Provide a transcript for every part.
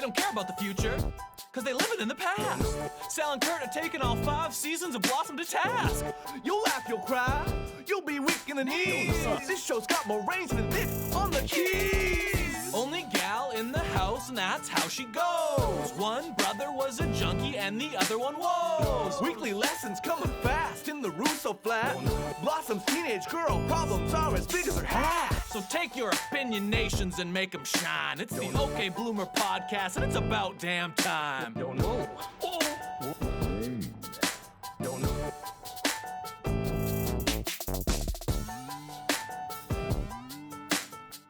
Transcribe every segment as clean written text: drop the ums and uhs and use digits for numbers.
don't care about the future, cause they live it in the past. Sal and Curtis are taking all 5 seasons of Blossom to task. You'll laugh, you'll cry, you'll be weak in the knees. This show's got more range than this on the keys. Only gal in the house, and that's how she goes. One brother was a junkie and the other one was. Weekly lessons coming fast in the Russo flat. Blossom's teenage girl problems are as big as her hat. So take your opinionations and make them shine. It's the OK Bloomer podcast, and it's about damn time. Don't know. Oh. Don't know.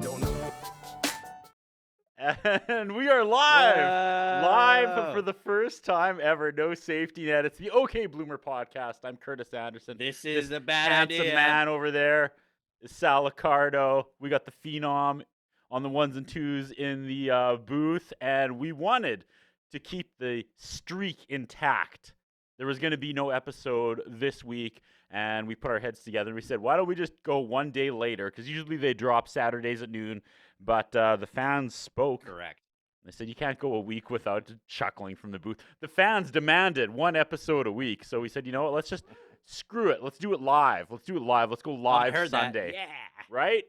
Don't know. And we are live for the first time ever. No safety net. It's the OK Bloomer podcast. I'm Curtis Anderson. This is a bad handsome idea. man over there is Sal Accardo. We got the Phenom on the ones and twos in the booth, and we wanted to keep the streak intact. There was going to be no episode this week, and we put our heads together and we said, why don't we just go one day later? Because usually they drop Saturdays at noon, but the fans spoke. Correct. They said you can't go a week without chuckling from the booth. The fans demanded one episode a week, so we said, you know what, let's just screw it. Let's do it live. Let's do it live. Let's go live heard Sunday. That. Yeah. Right?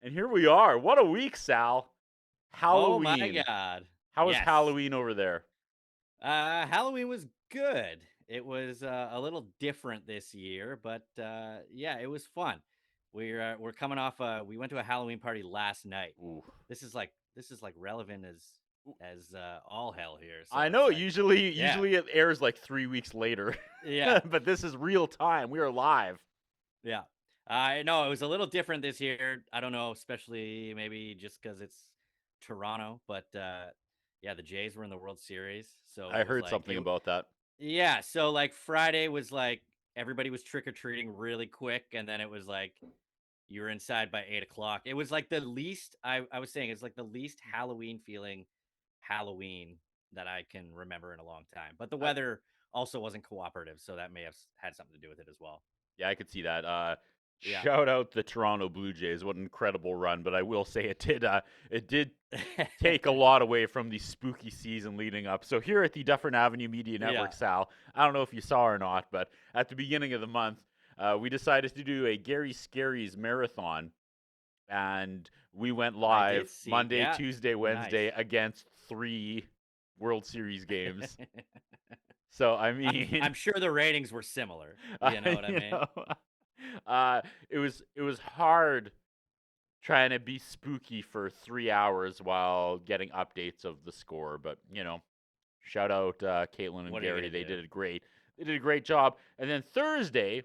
And here we are. What a week, Sal. Halloween. Oh, my God. How was Yes. Halloween over there? Halloween was good. It was a little different this year, but yeah, it was fun. We're coming off. We went to a Halloween party last night. Ooh. This is like relevant as all hell here. So I know. it's like- Usually yeah. it airs like 3 weeks later. Yeah. But this is real time. We are live. Yeah. I know it was a little different this year. I don't know, especially maybe just because it's Toronto, but yeah, the Jays were in the World Series, so I heard something about that. Yeah, so like Friday was like everybody was trick or treating really quick, and then it was like you were inside by 8 o'clock. It was like the least I was saying it's like the least Halloween feeling Halloween that I can remember in a long time. But the weather also wasn't cooperative, so that may have had something to do with it as well. Yeah, I could see that. Yeah. Shout out the Toronto Blue Jays. What an incredible run. But I will say it did take a lot away from the spooky season leading up. So here at the Dufferin Avenue Media Network, Yeah. Sal, I don't know if you saw or not, but at the beginning of the month, we decided to do a Gary Scary's marathon. And we went live see Monday, that. Tuesday, Wednesday Nice. against 3 World Series games. So, I mean... I'm sure the ratings were similar. You know what I mean? It was hard trying to be spooky for 3 hours while getting updates of the score, but shout out Caitlin and What are you Gary. gonna They do? did great. They did a great job. And then Thursday,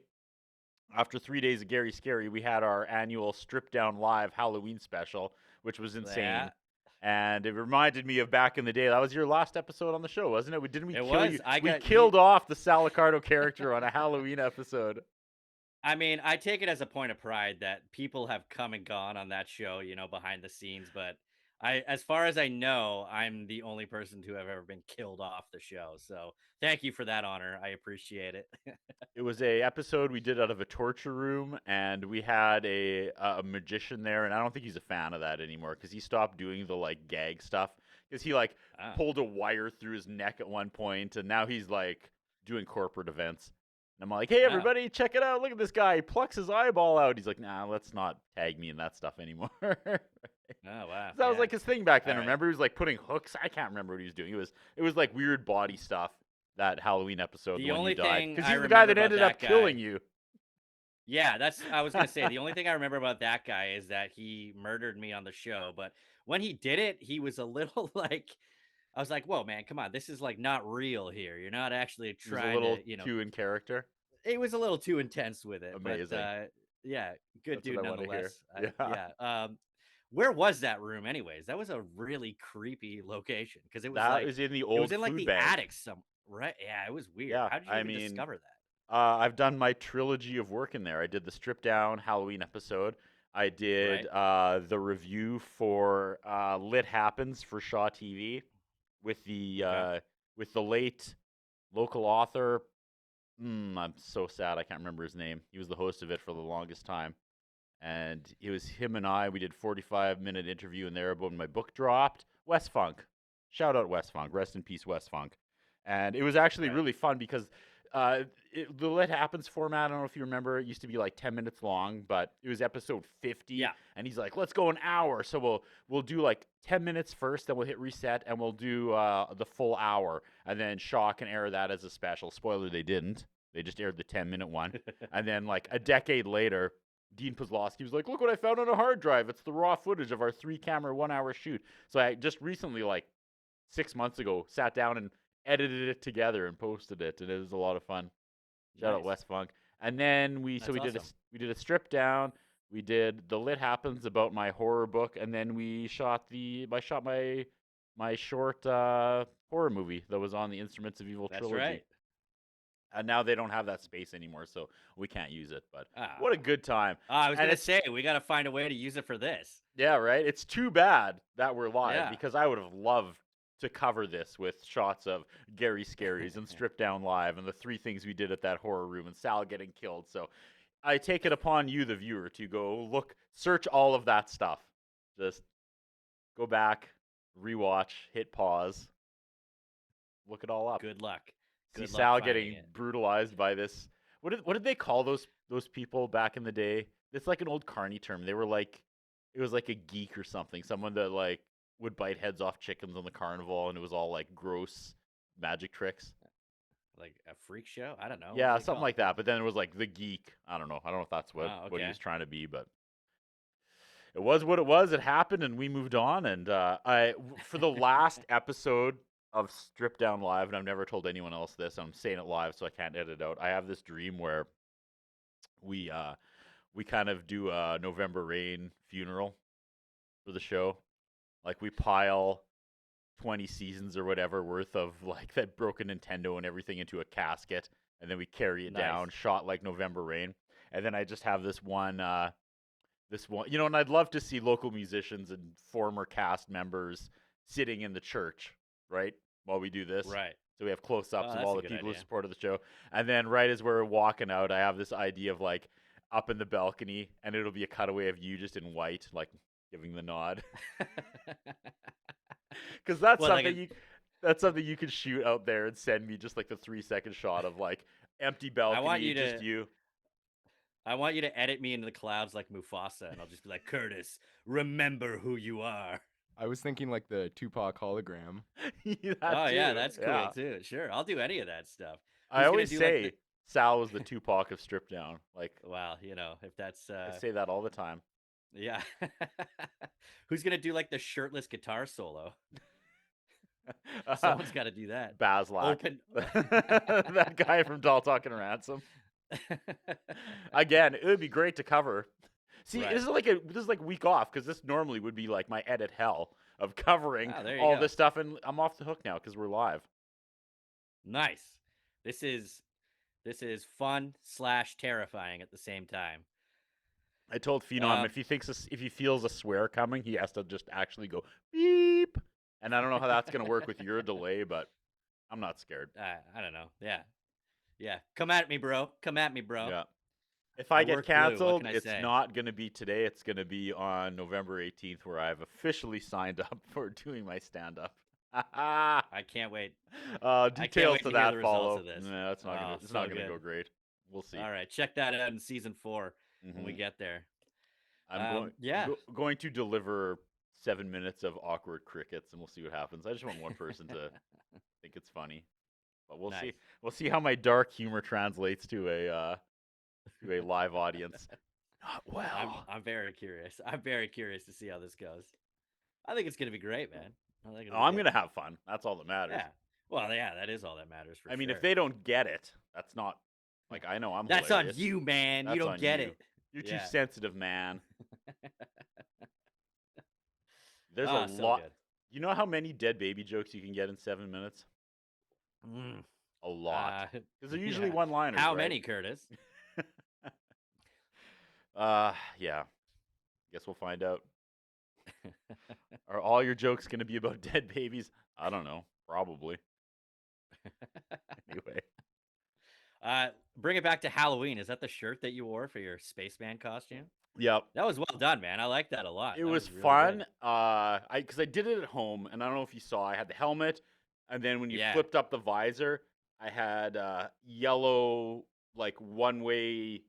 after 3 days of Gary Scary, we had our annual Strip Down Live Halloween special, which was insane. Yeah. And it reminded me of back in the day. That was your last episode on the show, wasn't it? Didn't we It kill was. you? I We got- killed off the Sal Accardo character on a Halloween episode. I mean, I take it as a point of pride that people have come and gone on that show, behind the scenes. But as far as I know, I'm the only person to have ever been killed off the show. So thank you for that honor. I appreciate it. It was a episode we did out of a torture room, and we had a magician there, and I don't think he's a fan of that anymore because he stopped doing the gag stuff because he Ah. pulled a wire through his neck at one point, and now he's doing corporate events. And I'm like, hey, Wow. everybody, check it out. Look at this guy. He plucks his eyeball out. He's like, nah, let's not tag me in that stuff anymore. Oh, wow. That was Yeah. his thing back then. All right. Remember, he was putting hooks. I can't remember what he was doing. It was weird body stuff. That Halloween episode, The when only you died, thing because I he's the guy remember that about ended that up guy- killing you. Yeah, I was going to say, the only thing I remember about that guy is that he murdered me on the show. But when he did it, he was a little I was like, whoa, man, come on. This is not real here. You're not actually He was trying a little to, too in character. It was a little too intense with it. Amazing. But, yeah, good That's dude what I wanna hear. nonetheless. Yeah. Where was that room anyways? That was a really creepy location because it was That was in the old it was in food the bank. attic some right. Yeah, it was weird. Yeah, How did you I even mean, discover that? I've done my trilogy of work in there. I did the Strip Down Halloween episode. I did the review for Lit Happens for Shaw TV with the late local author. I'm so sad I can't remember his name. He was the host of it for the longest time. And it was him and I. We did 45-minute interview in there about when my book dropped. West Funk. Shout out West Funk. Rest in peace, West Funk. And it was actually Right. really fun because the Lit Happens format, I don't know if you remember, it used to be like 10 minutes long, but it was episode 50. Yeah. And he's like, let's go an hour. So we'll do like 10 minutes first, then we'll hit reset, and we'll do the full hour. And then Shaw can air that as a special. Spoiler, they didn't. They just aired the 10-minute one. And then like a decade later, Dean Pozlowski was like, look what I found on a hard drive. It's the raw footage of our 3-camera 1-hour shoot. So I just recently, like 6 months ago, sat down and edited it together and posted it, and it was a lot of fun. Shout out Nice. West Funk. And then we That's did awesome. we did a strip down. We did The Lit Happens about my horror book, and then we shot my short horror movie that was on the Instruments of Evil That's trilogy. right. And now they don't have that space anymore, so we can't use it. But Ah. what a good time. I was And gonna it's- say we got to find a way to use it for this. Yeah, right? It's too bad that we're live Yeah. because I would have loved to cover this with shots of Gary Scaries and Stripped Down Live and the 3 things we did at that horror room and Sal getting killed. So I take it upon you, the viewer, to go search all of that stuff. Just go back, rewatch, hit pause, look it all up. Good luck. See Good luck Sal finding getting it. brutalized by this. What did they call those people back in the day? It's like an old carny term. They were like, it was like a geek or something. Someone that like would bite heads off chickens on the carnival, and it was all like gross magic tricks. Like a freak show? I don't know. What Yeah, do they something call like that. But then it was like the geek. I don't know. I don't know if that's what Oh, what he okay. was trying to be, but it was what it was. It happened, and we moved on. And for the last episode of Strip Down Live, and I've never told anyone else this. I'm saying it live, so I can't edit it out. I have this dream where we kind of do a November Rain funeral for the show. Like we pile 20 seasons or whatever worth of like that broken Nintendo and everything into a casket, and then we carry it Nice. down, shot like November Rain. And then I just have this one, and I'd love to see local musicians and former cast members sitting in the church, right, while we do this. Right. So we have close-ups Oh, of that's all a the good people who idea. supported the show. And then right as we're walking out, I have this idea of like up in the balcony, and it'll be a cutaway of you just in white, like giving the nod. Because that's Well, like something you could shoot out there and send me just like the 3-second shot of like empty balcony, you just to- you. I want you to edit me into the clouds like Mufasa, and I'll just be like, Curtis, remember who you are. I was thinking like the Tupac hologram. That Yeah, too, that's cool yeah. too. Sure, I'll do any of that stuff. I Who's gonna always do, like, say Sal was the Tupac of Strip Down. Like Well, if that's I say that all the time. yeah. Who's gonna do like the shirtless guitar solo? Someone's got to do that. Baslack. Open. That guy from Tall Talking Ransom. Again, it would be great to cover. See, Right. this is like week off because this normally would be like my edit hell of covering Ah, there you all go. this stuff, and I'm off the hook now because we're live. Nice. This is fun / terrifying at the same time. I told Phenom if he feels a swear coming, he has to just actually go beep. And I don't know how that's gonna work with your delay, but I'm not scared. I don't know. Yeah. Come at me, bro. Come at me, bro. Yeah. If I I get work blue, what canceled, can I it's say? not going to be today. It's going to be on November 18th, where I've officially signed up for doing my stand-up. I can't wait. Details wait to to hear that the results follow. of this. No, it's not Oh, gonna. It's so not gonna good. go great. We'll see. All right, check that out in season 4 when we Mhm. get there. I'm yeah. going to deliver 7 minutes of awkward crickets, and we'll see what happens. I just want one person to think it's funny, but we'll see. Nice. We'll see how my dark humor translates to a live audience. Not well. I'm very curious. I'm very curious to see how this goes. I think it's gonna be great, man. I think I'm gonna have fun. That's all that matters. Yeah. Well, yeah, that is all that matters for I mean, sure. if they don't get it, that's not like I know I'm. That's hilarious. on you, man. That's you don't on get you. it. You're Yeah. too sensitive, man. There's Ah, a so lot. good. You know how many dead baby jokes you can get in 7 minutes? Mm. A lot. Because they're usually yeah. one-liners. How right? many, Curtis? Yeah. Guess we'll find out. Are all your jokes going to be about dead babies? I don't know. Probably. Anyway. Bring it back to Halloween. Is that the shirt that you wore for your spaceman costume? Yep. That was well done, man. I like that a lot. It That was really fun. good. Because I did it at home, and I don't know if you saw, I had the helmet, and then when you Yeah. flipped up the visor, I had yellow, like one-way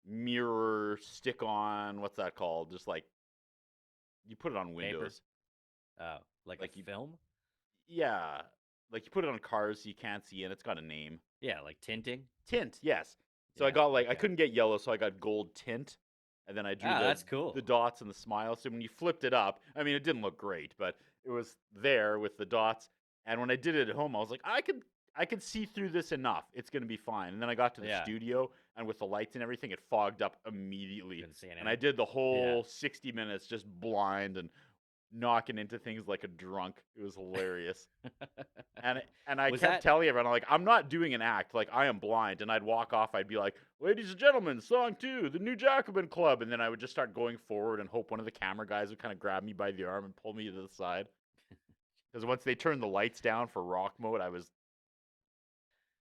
mirror stick-on. What's that called? Just like you put it on windows. Oh, like Like a you- film? Yeah, like you put it on cars so you can't see, and it's got a name. Yeah, like tinting. Tint, yes. So I Yeah, got like I okay. couldn't get yellow, so I got gold tint, and then I drew That's cool. the dots and the smile. So when you flipped it up, I mean, it didn't look great, but it was there with the dots. And when I did it at home, I was like, I could see through this enough. It's gonna be fine. And then I got to the Yeah. studio, and with the lights and everything, it fogged up immediately. Couldn't see And I anything. did the whole 60 minutes just blind and knocking into things like a drunk. It was hilarious. And I Was kept that- telling everyone, like, I'm not doing an act. Like, I am blind. And I'd walk off. I'd be like, ladies and gentlemen, song 2, the New Jacobin Club. And then I would just start going forward and hope one of the camera guys would kind of grab me by the arm and pull me to the side. Because once they turned the lights down for rock mode, I was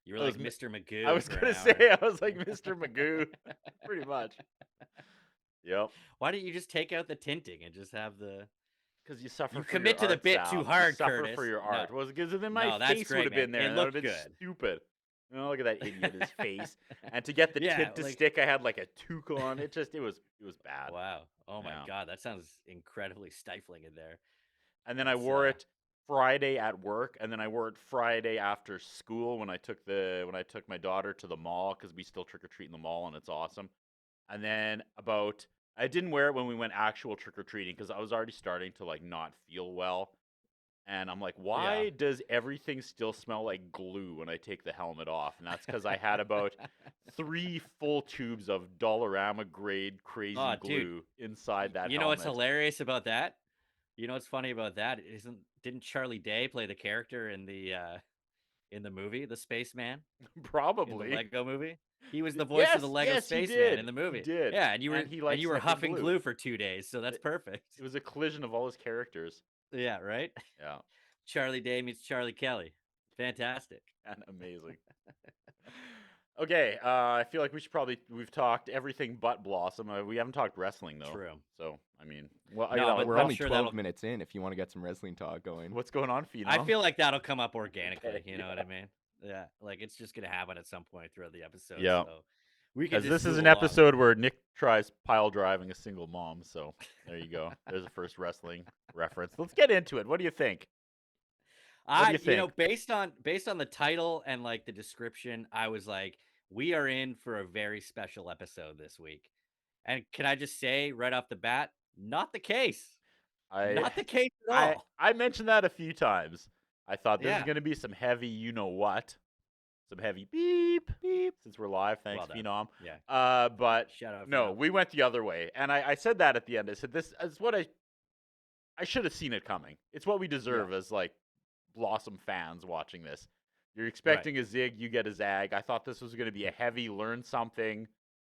You were I like was- Mr. Magoo. I was for an gonna hour. say I was like Mr. Magoo, pretty much. Yep. Why don't you just take out the tinting and just have the? Because you suffer. You for commit your to the art, bit Sal. too You hard, suffer Curtis. for your No. art. Well, because then my No, that's face would great, have been man. there, It and that would have looked been good. stupid. Look at that idiot, his face. And to get the Yeah, tint to like- stick, I had like a toque on. It was bad. Wow. Oh my Yeah. God, that sounds incredibly stifling in there. And then I It's, wore it Friday at work, and then I wore it Friday after school when I took my daughter to the mall, because we still trick or treat in the mall, and it's awesome. And then I didn't wear it when we went actual trick or treating because I was already starting to like not feel well. And I'm like, why Yeah. does everything still smell like glue when I take the helmet off? And that's because I had about 3 full tubes of Dollarama grade crazy Oh, dude. glue inside that You know what's helmet. hilarious about that? You know what's funny about that? Didn't Charlie Day play the character in the movie, the Spaceman? In Probably. the Lego movie? He was the voice of the Lego yes, he Spaceman did. in the movie. He did. Yeah, and you And he likes were sniffing huffing glue. glue for 2 days, so that's perfect. It was a collision of all his characters. Yeah, right? Yeah. Charlie Day meets Charlie Kelly. Fantastic. And amazing. Okay, I feel like we've talked everything but Blossom. We haven't talked wrestling though. True. So I mean, well, No, but We're I'm only sure 12 that'll- minutes in if you want to get some wrestling talk going. what's going on, Phenom? I feel like that'll come up organically. Okay, You know what I mean? Yeah, like it's just gonna happen at some point throughout the episode. Yeah. So we can. because just this is move an along. episode where Nick tries pile driving a single mom. So there you go. There's a first wrestling reference. Let's get into it. What do you think? What do you You know, think? based on the title and like the description, I was like, we are in for a very special episode this week. And can I just say right off the bat, not the case. Not the case at all. I mentioned that a few times. I thought this is Yeah. going to be some heavy, you know what, some heavy beep beep. Since we're live, thanks, Well done. Phenom. Yeah. But Shout out. no, Phenom. we went the other way, and I said that at the end. I said this is what I should have seen it coming. It's what we deserve as like Blossom fans watching this. You're expecting a zig, you get a zag. I thought this was going to be a heavy learn something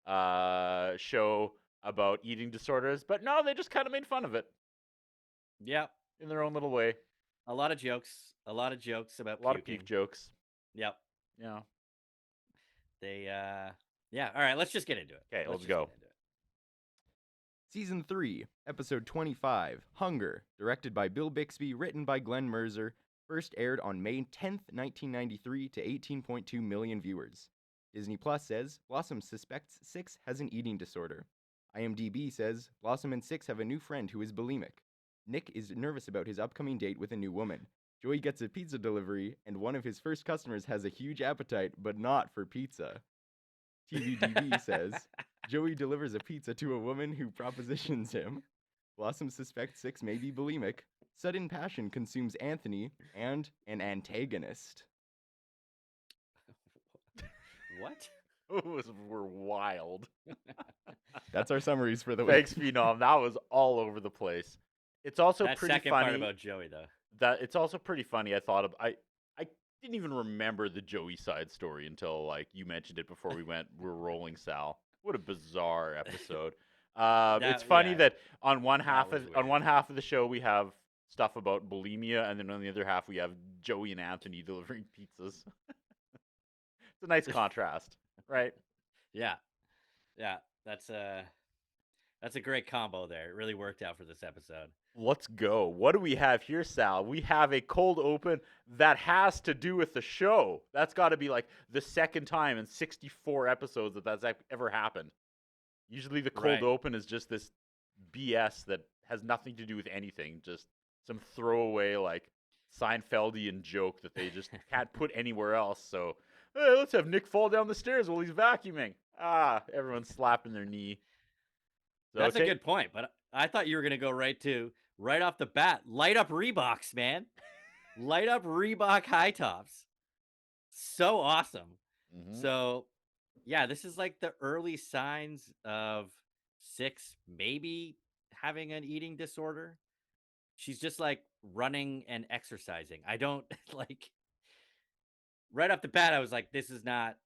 show about eating disorders, but no, they just kind of made fun of it Yep. in their own little way. A lot of jokes. A lot of jokes about A lot of puking. puke jokes. Yep. Yeah. They yeah. All right, let's just get into it. Okay, let's just go. get into it. Season 3, Episode 25, Hunger, directed by Bill Bixby, written by Glenn Mercer, first aired on May 10th, 1993 to 18.2 million viewers. Disney Plus says Blossom suspects Six has an eating disorder. IMDb says Blossom and Six have a new friend who is bulimic. Nick is nervous about his upcoming date with a new woman. Joey gets a pizza delivery, and one of his first customers has a huge appetite, but not for pizza. TVDB says Joey delivers a pizza to a woman who propositions him. Blossom suspects Six may be bulimic. Sudden passion consumes Anthony and an antagonist. What? Those were wild. That's our summaries for the week. Thanks, Phenom. That was all over the place. It's also That pretty second funny. part about Joey though. That it's also pretty funny. I didn't even remember the Joey side story until like you mentioned it before we're rolling, Sal. What a bizarre episode. It's funny yeah. that on one half was on weird. one half of the show we have stuff about bulimia, and then on the other half we have Joey and Anthony delivering pizzas. It's a nice contrast, right? Yeah. Yeah. That's a great combo there. It really worked out for this episode. Let's go. What do we have here, Sal? We have a cold open that has to do with the show. That's got to be like the second time in 64 episodes that that's ever happened. Usually the cold Right. open is just this BS that has nothing to do with anything. Just some throwaway, like, Seinfeldian joke that they just can't put anywhere else. So, hey, let's have Nick fall down the stairs while he's vacuuming. Everyone's slapping their knee. So That's a good point, but I thought you were going to go right off the bat. Light up Reeboks, man. Light up Reebok high tops. So awesome. Mhm. So, yeah, this is like the early signs of Six maybe having an eating disorder. She's just like running and exercising. I don't like right off the bat. I was like, this is not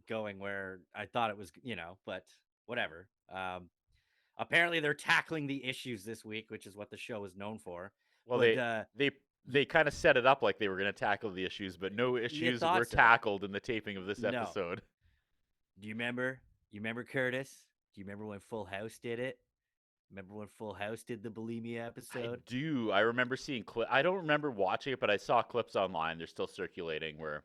going where I thought it was, but whatever. Apparently they're tackling the issues this week, which is what the show is known for. Well, But, they kind of set it up like they were going to tackle the issues, but no issues thought were so. tackled in the taping of this No. episode. do you remember? You remember Curtis? Do you remember when Full House did it? Remember when Full House did the bulimia I episode? do. I remember seeing I don't remember watching it, but I saw clips online. They're still circulating where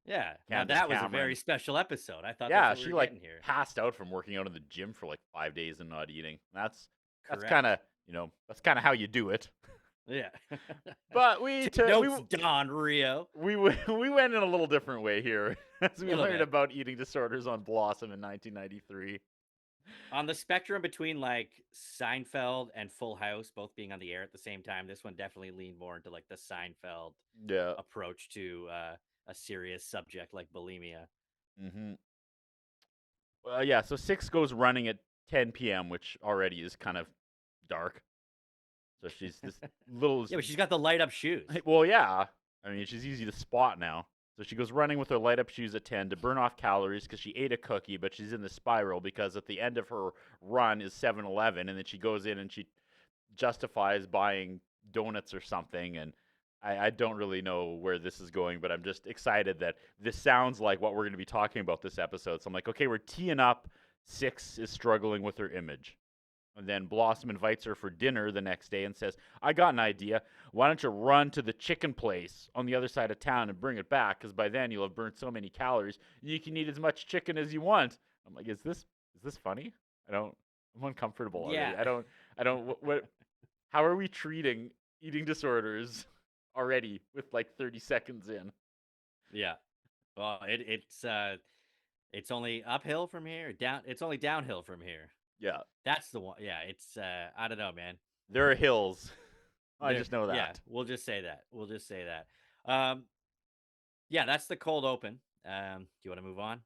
Yeah. Now Candace that was a Cameron. very special episode. I thought yeah, that's what she we were like getting here. passed out from working out in the gym for like 5 days and not eating. That's Correct. kind of, that's kind of how you do it. Yeah. But we Take notes, Don Rio. we went in a little different way here as we Little learned bit. about eating disorders on Blossom in 1993. On the spectrum between like Seinfeld and Full House both being on the air at the same time, this one definitely leaned more into like the Seinfeld Yeah. approach to a serious subject like bulimia. Mm-hmm. Well, yeah, so 6 goes running at 10 p.m., which already is kind of dark. So she's this little... Yeah, but she's got the light up shoes. Well, yeah. I mean, she's easy to spot now. So she goes running with her light up shoes at 10 to burn off calories because she ate a cookie, but she's in the spiral because at the end of her run is 7-Eleven, and then she goes in and she justifies buying donuts or something, and I don't really know where this is going, but I'm just excited that this sounds like what we're going to be talking about this episode. So I'm like, okay, we're teeing up. 6 is struggling with her image. And then Blossom invites her for dinner the next day and says, I got an idea. Why don't you run to the chicken place on the other side of town and bring it back? Because by then you'll have burnt so many calories, you can eat as much chicken as you want. I'm like, is this funny? I'm uncomfortable already. Yeah. I don't, what, how are we treating eating disorders already with like 30 seconds in? Yeah. Well, it's only uphill from here. It's only downhill from here. Yeah. That's the one. Yeah, it's I don't know, man. There are hills. I There- just know that. Yeah, we'll just say that. Yeah, that's the cold open. Do you want to move on?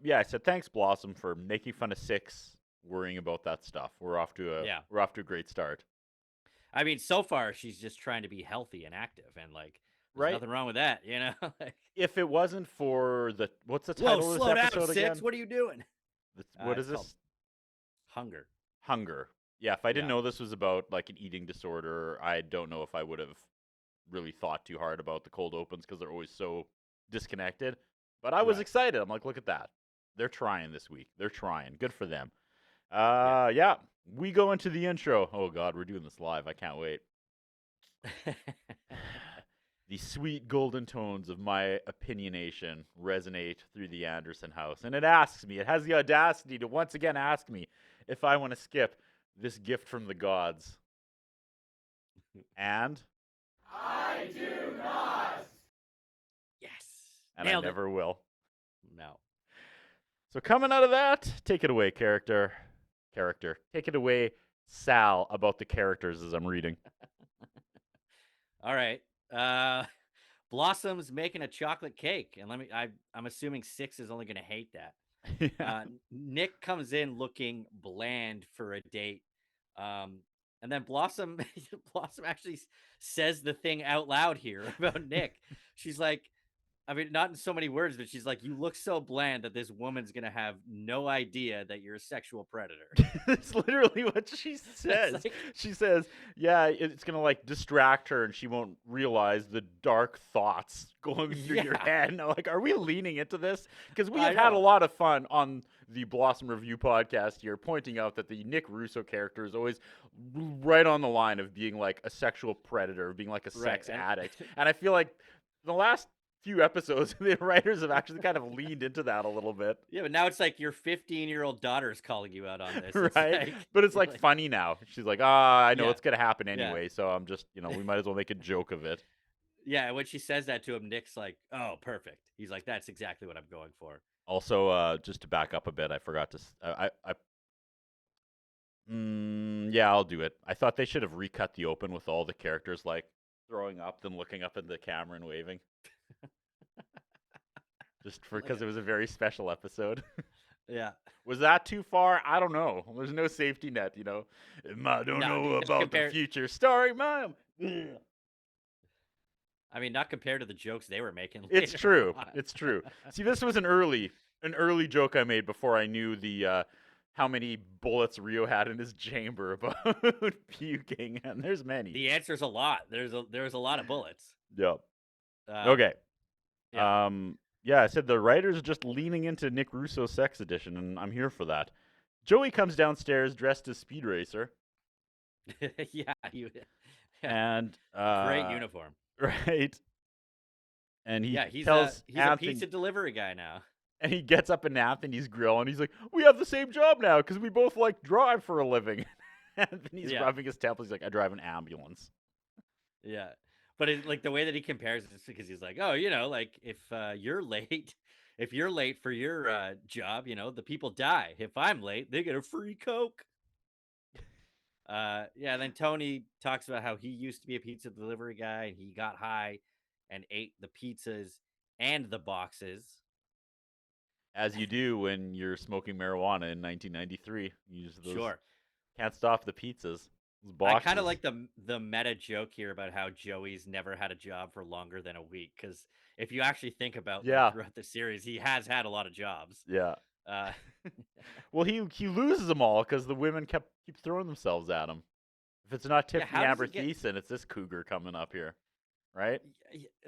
Yeah, I said thanks, Blossom, for making fun of 6, worrying about that stuff. We're off to a great start. I mean, so far she's just trying to be healthy and active, and like, there's Right. nothing wrong with that, Like, If it wasn't for what's the title whoa, of slow this down, episode Six. again? What are you doing? What it's is called this? Hunger. Hunger. Yeah, if I didn't Yeah. know this was about like an eating disorder, I don't know if I would have really thought too hard about the cold opens because they're always so disconnected. But I was Right. excited. I'm like, look at that. They're trying this week. They're trying. Good for them. Yeah. We go into the intro. Oh God, we're doing this live. I can't wait. The sweet golden tones of my opinionation resonate through the Anderson house. And it asks me, it has the audacity to once again ask me if I want to skip this gift from the gods. And I do not. Yes. I Nailed it. never will. No. So coming out of that, take it away, character. Take it away, Sal, about the characters as I'm reading. All right. Blossom's making a chocolate cake, and I'm assuming 6 is only going to hate that. Nick comes in looking bland for a date, and then Blossom actually says the thing out loud here about Nick. She's like, I mean, not in so many words, but she's like, you look so bland that this woman's gonna have no idea that you're a sexual predator. That's literally what she says. like- She says, "Yeah, it's gonna like distract her, and she won't realize the dark thoughts going through your Yeah. head." And I'm like, are we leaning into this? Because we I have had a know. lot of fun on the Blossom Review podcast here, pointing out that the Nick Russo character is always right on the line of being like a sexual predator, being like a sex and- addict, and I feel like the last few episodes, the writers have actually kind of leaned into that a little bit. Yeah, but now it's like your 15-year-old daughter is calling you out on this. It's Right? like- But it's like like- funny now. She's like, I know Yeah. it's gonna happen Yeah. anyway, so I'm just, we might as well make a joke of it. Yeah, when she says that to him, Nick's like, "Oh, perfect." He's like, "That's exactly what I'm going for." Also, just to back up a bit, I forgot to. Yeah, I'll do it. I thought they should have recut the open with all the characters like throwing up, then looking up at the camera and waving. Just because it was a very special episode. Yeah. Was that too far? I don't know. There's no safety net, I don't No, know just about compare- the future. Sorry, Mom. I mean, not compared to the jokes they were making. It's later true. on. It's true. See, this was an early joke I made before I knew the how many bullets Rio had in his chamber about puking, and there's many. The answer's a lot. There's a lot of bullets. Yep. Uh, Okay. yeah. Yeah, I said the writers are just leaning into Nick Russo's sex edition, and I'm here for that. Joey comes downstairs dressed as Speed Racer, yeah. Yeah. and Great uniform. right? And he Yeah, he's tells a Anthony, pizza delivery guy now. and he gets up in Anthony's grill, and he's like, "We have the same job now because we both like drive for a living." Anthony's Yeah. rubbing his temples. He's like, "I drive an ambulance." Yeah. But like the way that he compares it is because he's like, "Oh, like if you're late, if you're late for your job, the people die. If I'm late, they get a free Coke." Yeah, then Tony talks about how he used to be a pizza delivery guy and he got high and ate the pizzas and the boxes. As you do when you're smoking marijuana in 1993. You use those, Sure. can't stop the pizzas. Those I kind boxes. of like the meta joke here about how Joey's never had a job for longer than a week, because if you actually think about Yeah. throughout the series, he has had a lot of jobs. Yeah. Uh, Well, he loses them all because the women keep throwing themselves at him. If it's not Yeah, Tiffany how does Amber he get- Thiessen, it's this cougar coming up here, right?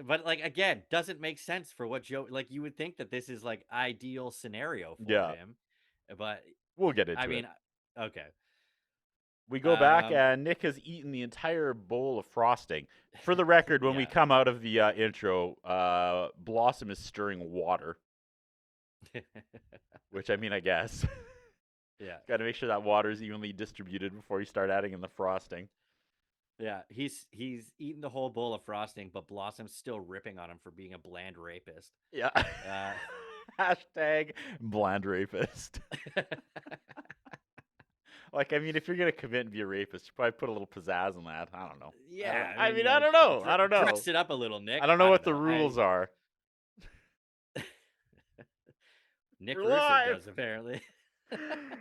but like again, doesn't make sense for what Joe, like you would think that this is like ideal scenario for Yeah. him, but We'll get into I mean, it. okay, We go back, um, and Nick has eaten the entire bowl of frosting. For the record, when we Yeah. come out of the intro, Blossom is stirring water, which I mean, I guess. yeah, Got to make sure that water is evenly distributed before you start adding in the frosting. yeah. He's eaten the whole bowl of frosting, but Blossom's still ripping on him for being a bland rapist. Yeah. Uh, Hashtag bland rapist. Like, I mean, if you're going to commit and be a rapist, you probably put a little pizzazz on that. I don't know. Yeah, I mean, I don't know. I don't know. Dress it up a little, Nick. I don't know what the rules are. Nick We're Russo live. does apparently.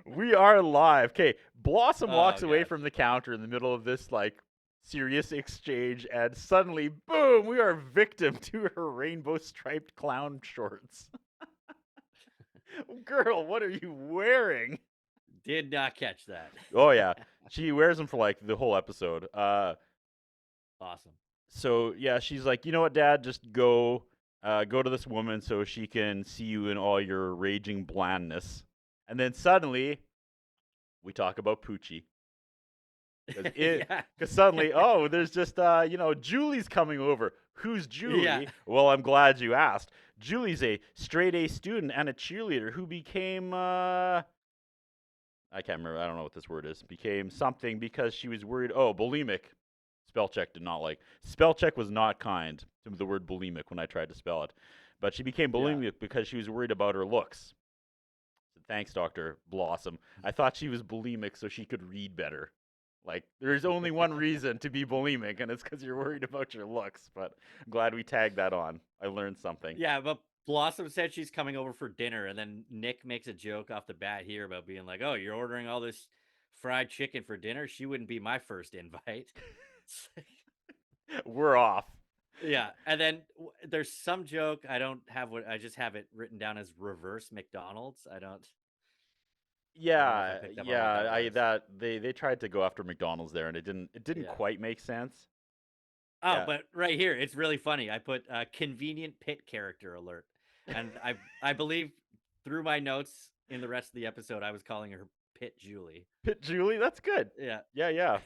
We are live. Okay, Blossom walks Oh, away gosh. from the counter in the middle of this, like, serious exchange, and suddenly, boom, we are victim to her rainbow striped clown shorts. Girl, what are you wearing? Did not catch that. Oh, yeah. She wears them for, like, the whole episode. Awesome. So, yeah, she's like, you know what, Dad? Just go to this woman so she can see you in all your raging blandness. And then suddenly, we talk about Poochie. Yeah. Because suddenly, oh, there's just, Julie's coming over. Who's Julie? Yeah. Well, I'm glad you asked. Julie's a straight A student and a cheerleader who became, I can't remember. I don't know what this word is. Became something because she was worried. Oh, bulimic. Spell check did not like. Spell check was not kind to the word bulimic when I tried to spell it. But she became bulimic because she was worried about her looks. Thanks, Dr. Blossom. I thought she was bulimic so she could read better. Like, there's only one reason to be bulimic, and it's because you're worried about your looks. But I'm glad we tagged that on. I learned something. Yeah, but Blossom said she's coming over for dinner, and then Nick makes a joke off the bat here about being like, "Oh, you're ordering all this fried chicken for dinner? She wouldn't be my first invite." We're off. Yeah, and then there's some joke. I don't have what I just have it written down as reverse McDonald's. I don't know if I Yeah, picked up on what that yeah. I was. that they tried to go after McDonald's there, and it didn't Yeah. quite make sense. Oh, Yeah. but right here, it's really funny. I put convenient pit character alert, and I believe through my notes in the rest of the episode, I was calling her Pit Julie. Pit Julie, that's good. Yeah. Yeah, yeah.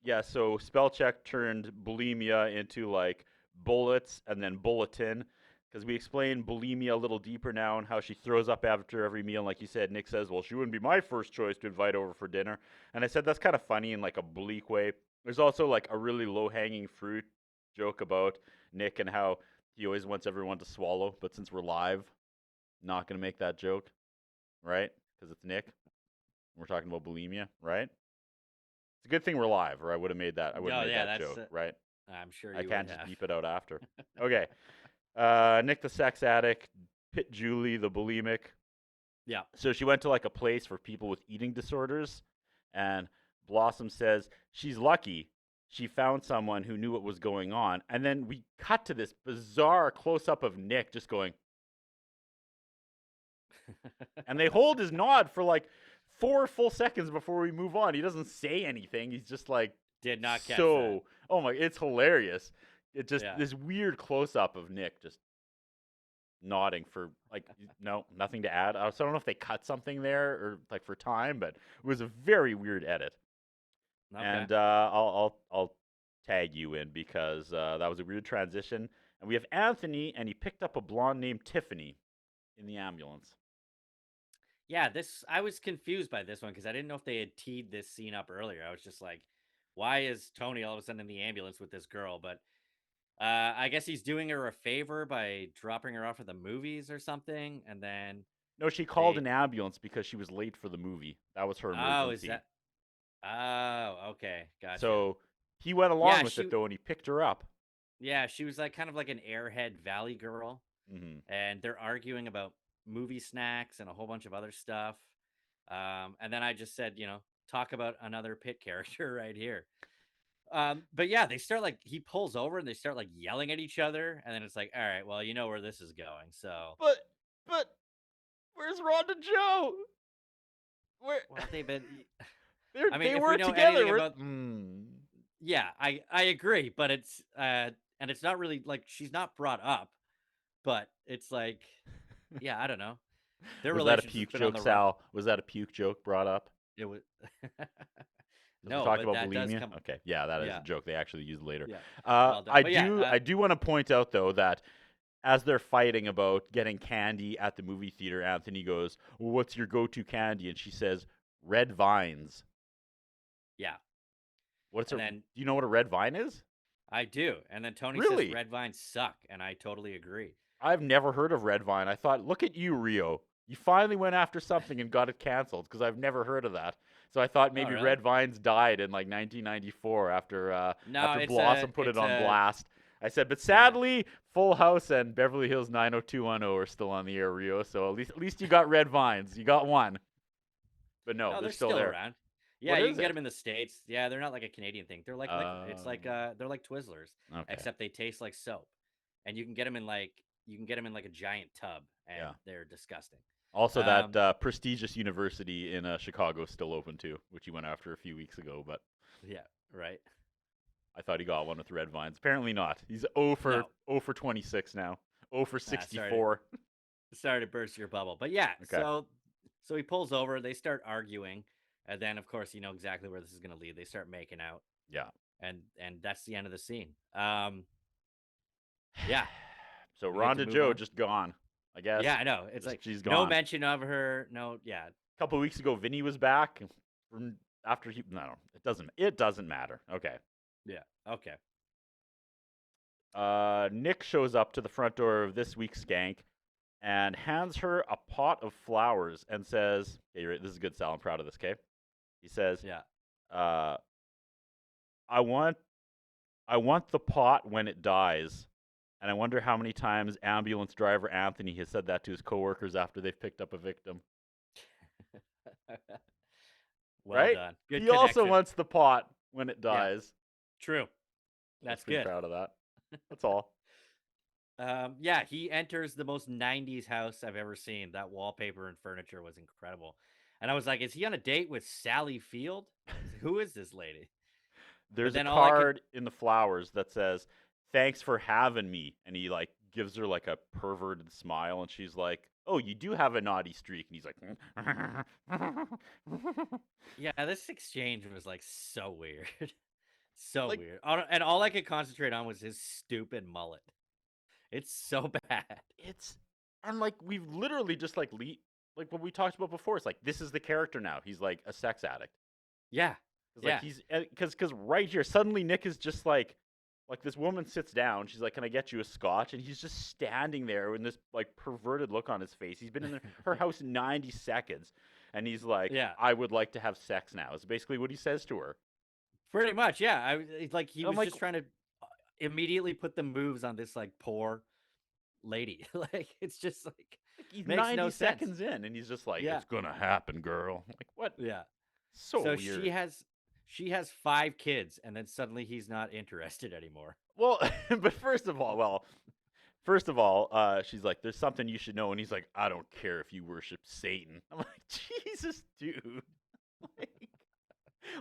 Yeah, so spell check turned bulimia into like bullets and then bulletin because we explained bulimia a little deeper now and how she throws up after every meal. And like you said, Nick says, well, she wouldn't be my first choice to invite over for dinner. And I said that's kind of funny in like a bleak way. There's also like a really low hanging fruit joke about Nick and how he always wants everyone to swallow. But since we're live, not going to make that joke, right? Because it's Nick. We're talking about bulimia, right? It's a good thing we're live, or I would have made that. I would have Oh made yeah, that that's. joke, right? I'm sure I you can't would just have. beep it out after. Okay. Nick the sex addict, Pit Julie the bulimic. Yeah. So she went to like a place for people with eating disorders, and Blossom says she's lucky she found someone who knew what was going on. And then we cut to this bizarre close up of Nick just going, and they hold his nod for like 4 full seconds before we move on. He doesn't say anything. He's just like, Did not catch so, oh my, it's hilarious. It just, Yeah. this weird close up of Nick just nodding for like, no, nothing to add. So I don't know if they cut something there or like for time, but it was a very weird edit. that. Okay. And I'll tag you in because that was a weird transition. And we have Anthony, and he picked up a blonde named Tiffany in the ambulance. Yeah, I was confused by this one because I didn't know if they had teed this scene up earlier. I was just like, why is Tony all of a sudden in the ambulance with this girl? But I guess he's doing her a favor by dropping her off at the movies or something, and then No, she called they. an ambulance because she was late for the movie. That was her Oh, is emergency. that? Oh, okay, gotcha. So he went along Yeah, with it though, and he picked her up. Yeah, she was like kind of like an airhead valley girl, Mm-hmm. and they're arguing about movie snacks and a whole bunch of other stuff. And then I just said, talk about another pit character right here. But yeah, they start like he pulls over and they start like yelling at each other, and then it's like, all right, well, you know where this is going. So, But where's Rhonda Joe? Where well, they've been. I mean, they if were we know together. anything about, Mm. yeah, I agree, but it's and it's not really like she's not brought up, but it's like, yeah, I don't know. Their Was that a relationship's puke been on joke, the Sal? Was that a puke joke brought up? It was. Because we're No, talking but about that does bulimia. come. Okay, yeah, that is Yeah, a joke they actually used later. yeah. Well done. I But yeah, do want to point out though that as they're fighting about getting candy at the movie theater, Anthony goes, well, "What's your go-to candy?" And she says, "Red vines." yeah. What's And a? then Do you know what a red vine is? I do, and then Tony says Really? red vines suck, and I totally agree. I've never heard of red vine. I thought, look at you, Rio. You finally went after something and got it canceled because I've never heard of that. So I thought Oh, maybe really? red vines died in like 1994 after No, after Blossom put it it's on a blast. I said, but yeah. sadly, Full House and Beverly Hills 90210 are still on the air, Rio. So at least you got red vines. You got one. But no, No, they're they're still still there. around. Yeah, What you is can get it? them in the States. Yeah, they're not like a Canadian thing. They're like liquid. It's like they're like Twizzlers, Okay. except they taste like soap, and you can get them in like a giant tub, and Yeah. they're disgusting. Also, that prestigious university in Chicago is still open too, which he went after a few weeks ago. But Yeah, right. I thought he got one with red vines. Apparently not. He's 0 for No. 0 for 26 now. 0 for Sorry 64. Sorry to burst your bubble, but yeah. Okay. So he pulls over. They start arguing, and then of course you know exactly where this is going to lead. They start making out, Yeah. and that's the end of the scene. Yeah. So We get to Rhonda move Joe on. just gone. I guess. Yeah, I know. It's like she's no gone. mention of her. No, yeah. A couple of weeks ago, Vinny was back. From after he no, it doesn't matter. Okay. Yeah. Okay. Nick shows up to the front door of this week's skank and hands her a pot of flowers and says, "Hey, this is good, Sal. I'm proud of this. Okay." He says, Yeah. uh, "I want the pot when it dies." And I wonder how many times ambulance driver Anthony has said that to his coworkers after they've picked up a victim. Well Right? done. Good He also connection. wants the pot when it Yeah. dies. True. I was That's pretty good. proud of that. That's all. Yeah, he enters the most 90s house I've ever seen. That wallpaper and furniture was incredible. And I was like, is he on a date with Sally Field? Who is this lady? But There's a then all I could, card in the flowers that says, "Thanks for having me," and he like gives her like a perverted smile, and she's like, "Oh, you do have a naughty streak," and he's like, yeah, this exchange was like so weird. So like weird. And all I could concentrate on was his stupid mullet. It's so bad. it's and like we've literally just like like what we talked about before. It's like this is the character now. He's like a sex addict. Yeah. It's like he's because right here suddenly Nick is just like this woman sits down. She's like, "Can I get you a scotch?" And he's just standing there with this like perverted look on his face. He's been in her house 90 seconds, and he's like, Yeah. "I would like to have sex now." Is basically what he says to her. Pretty much, yeah. It's like he I'm was like, just trying to immediately put the moves on this like poor lady. Like it's just like he's makes 90 no sense. seconds in, and he's just like, Yeah. "It's gonna happen, girl." Like what? Yeah. So So weird. she has 5 kids, and then suddenly he's not interested anymore. Well, but first of all, she's like, "There's something you should know," and he's like, "I don't care if you worship Satan." I'm like, Jesus, dude.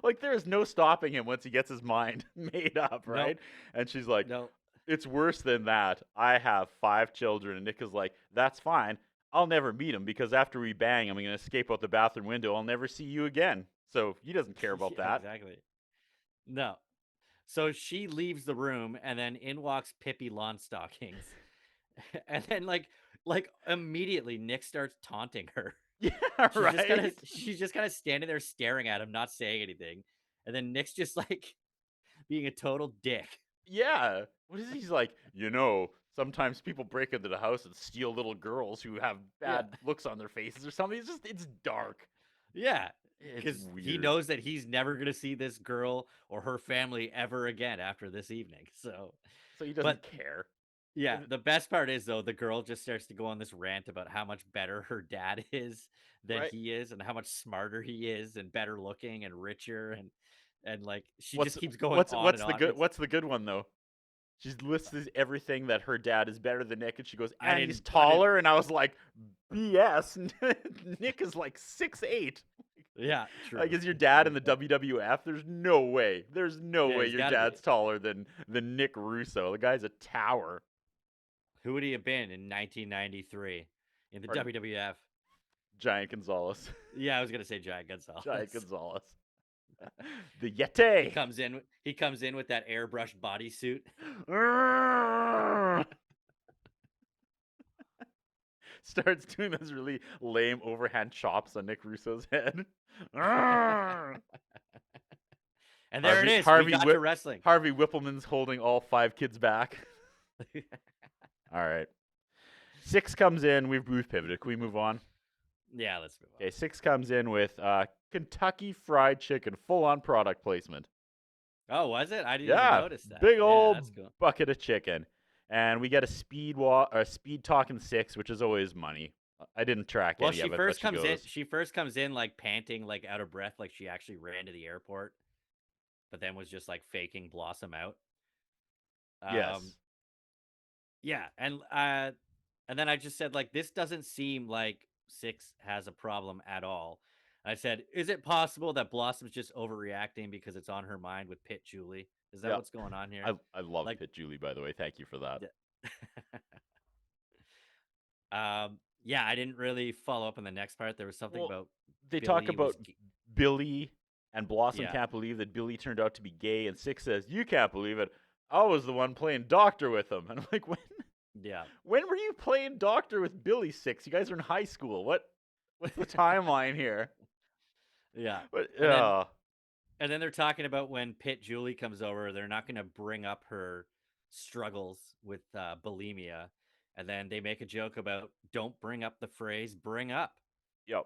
Like there is no stopping him once he gets his mind made up, No. right? And she's like, No. "It's worse than that. I have 5 children," and Nick is like, "That's fine. I'll never meet him because after we bang, I'm gonna escape out the bathroom window. I'll never see you again." So he doesn't care about Yeah, that. exactly. No. So she leaves the room, and then in walks Pippi Longstockings, and then like immediately Nick starts taunting her. Yeah, right. She's just kind of standing there staring at him, not saying anything, and then Nick's just like being a total dick. Yeah. What is he? He's like, sometimes people break into the house and steal little girls who have bad looks on their faces or something. It's dark. Yeah, It's because he weird. knows that he's never gonna see this girl or her family ever again after this evening. So he doesn't care. yeah, the best part is though the girl just starts to go on this rant about how much better her dad is than Right. he is, and how much smarter he is, and better looking, and richer, and like she What's just keeps going what's on what's and the on. good what's the good one though? She lists everything that her dad is better than Nick, and she goes, "And he's taller." And I was like, "BS." Nick is like 6'8". Yeah, true. Like, is your dad in the WWF? There's no way. There's no way he's your gotta be. dad's taller than Nick Russo. The guy's a tower. Who would he have been in 1993 in the Pardon? WWF? Giant Gonzalez. Yeah, I was gonna say Giant Gonzalez. Giant Gonzalez. The Yeti. He comes in with that airbrushed bodysuit. Starts doing those really lame overhand chops on Nick Russo's head. And there it is. Harvey We got to wrestling. Harvey Whippleman's holding all 5 kids back. All right. 6 comes in. We've booth pivoted. Can we move on? Yeah, let's move on. Okay, 6 comes in with Kentucky Fried Chicken, full-on product placement. Oh, was it? I didn't even notice that. Big old that's cool. bucket of chicken. And we get a speed talk in 6, which is always money. I didn't track any of it. She first comes in like panting, like out of breath, like she actually ran to the airport, but then was just like faking Blossom out. Yes. Yeah, and then I just said like this doesn't seem like 6 has a problem at all. I said, is it possible that Blossom's just overreacting because it's on her mind with Pit Julie? Is that what's going on here? I love Pit Julie, by the way. Thank you for that. Yeah, I didn't really follow up on the next part. There was something about they Billy talk about Billy, and Blossom can't believe that Billy turned out to be gay, and 6 says, "You can't believe it. I was the one playing doctor with him." And I'm like, when? Yeah. When were you playing doctor with Billy, 6? You guys are in high school. What's the timeline here? Yeah. But, and then they're talking about when Pit Julie comes over, they're not going to bring up her struggles with bulimia. And then they make a joke about don't bring up the phrase "bring up." Yep.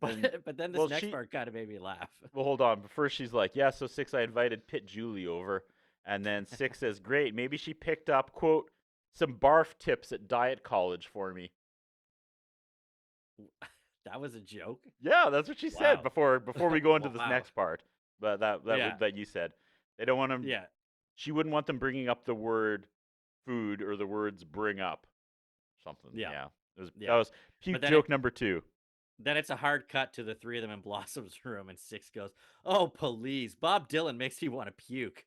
But then this next part kind of made me laugh. Well, hold on. But first she's like, "Yeah, so 6, I invited Pit Julie over." And then 6 says, "Great, maybe she picked up, quote, some barf tips at diet college for me." That was a joke? Yeah, that's what she said before we go into this Wow. next part. But that you said. They don't want to she wouldn't want them bringing up the word food or the words bring up something. Yeah. That was puke then joke number 2. Then it's a hard cut to the three of them in Blossom's room, and Six goes, "Oh, please, Bob Dylan makes me want to puke."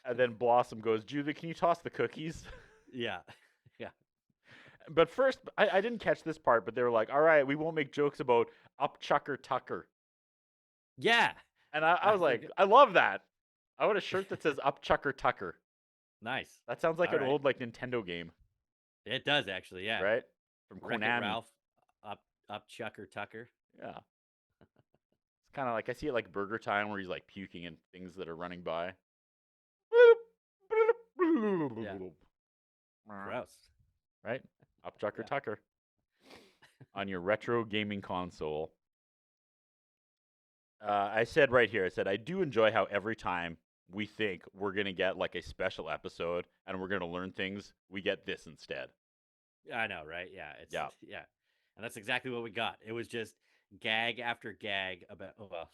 And then Blossom goes, Julie, can you toss the cookies? Yeah, yeah, But first, I didn't catch this part, but they were like, all right, we won't make jokes about Upchucker Tucker. yeah. And I was like, think- I love that. I want a shirt that says Upchucker Tucker. Nice. That sounds like All an right. old like Nintendo game, It does actually, yeah. right? From Wreck-It Konami. Ralph, up Chucker Tucker. Yeah. It's kind of like I see it like Burger Time where he's like puking and things that are running by. Yeah. Gross. Right? Upchucker Yeah. Tucker. On your retro gaming console. I said right here, I do enjoy how every time we think we're going to get like a special episode and we're going to learn things, we get this instead. I know, right? Yeah, it's Yeah. and that's exactly what we got. It was just gag after gag about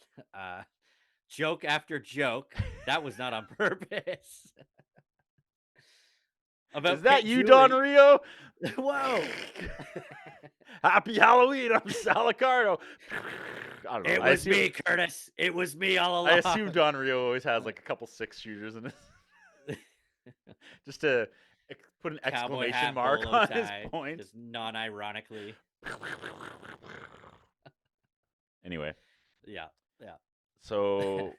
joke after joke. That was not on purpose. Is that you, Julie. Don Rio? Whoa! Happy Halloween! I'm Sal Accardo. I don't know. It was me, Curtis. It was me all along. I assume Don Rio always has like a couple 6-shooters in his. Just to put an Cowboy exclamation hat, mark bolo on his tie, point. just non-ironically. Anyway, Yeah. so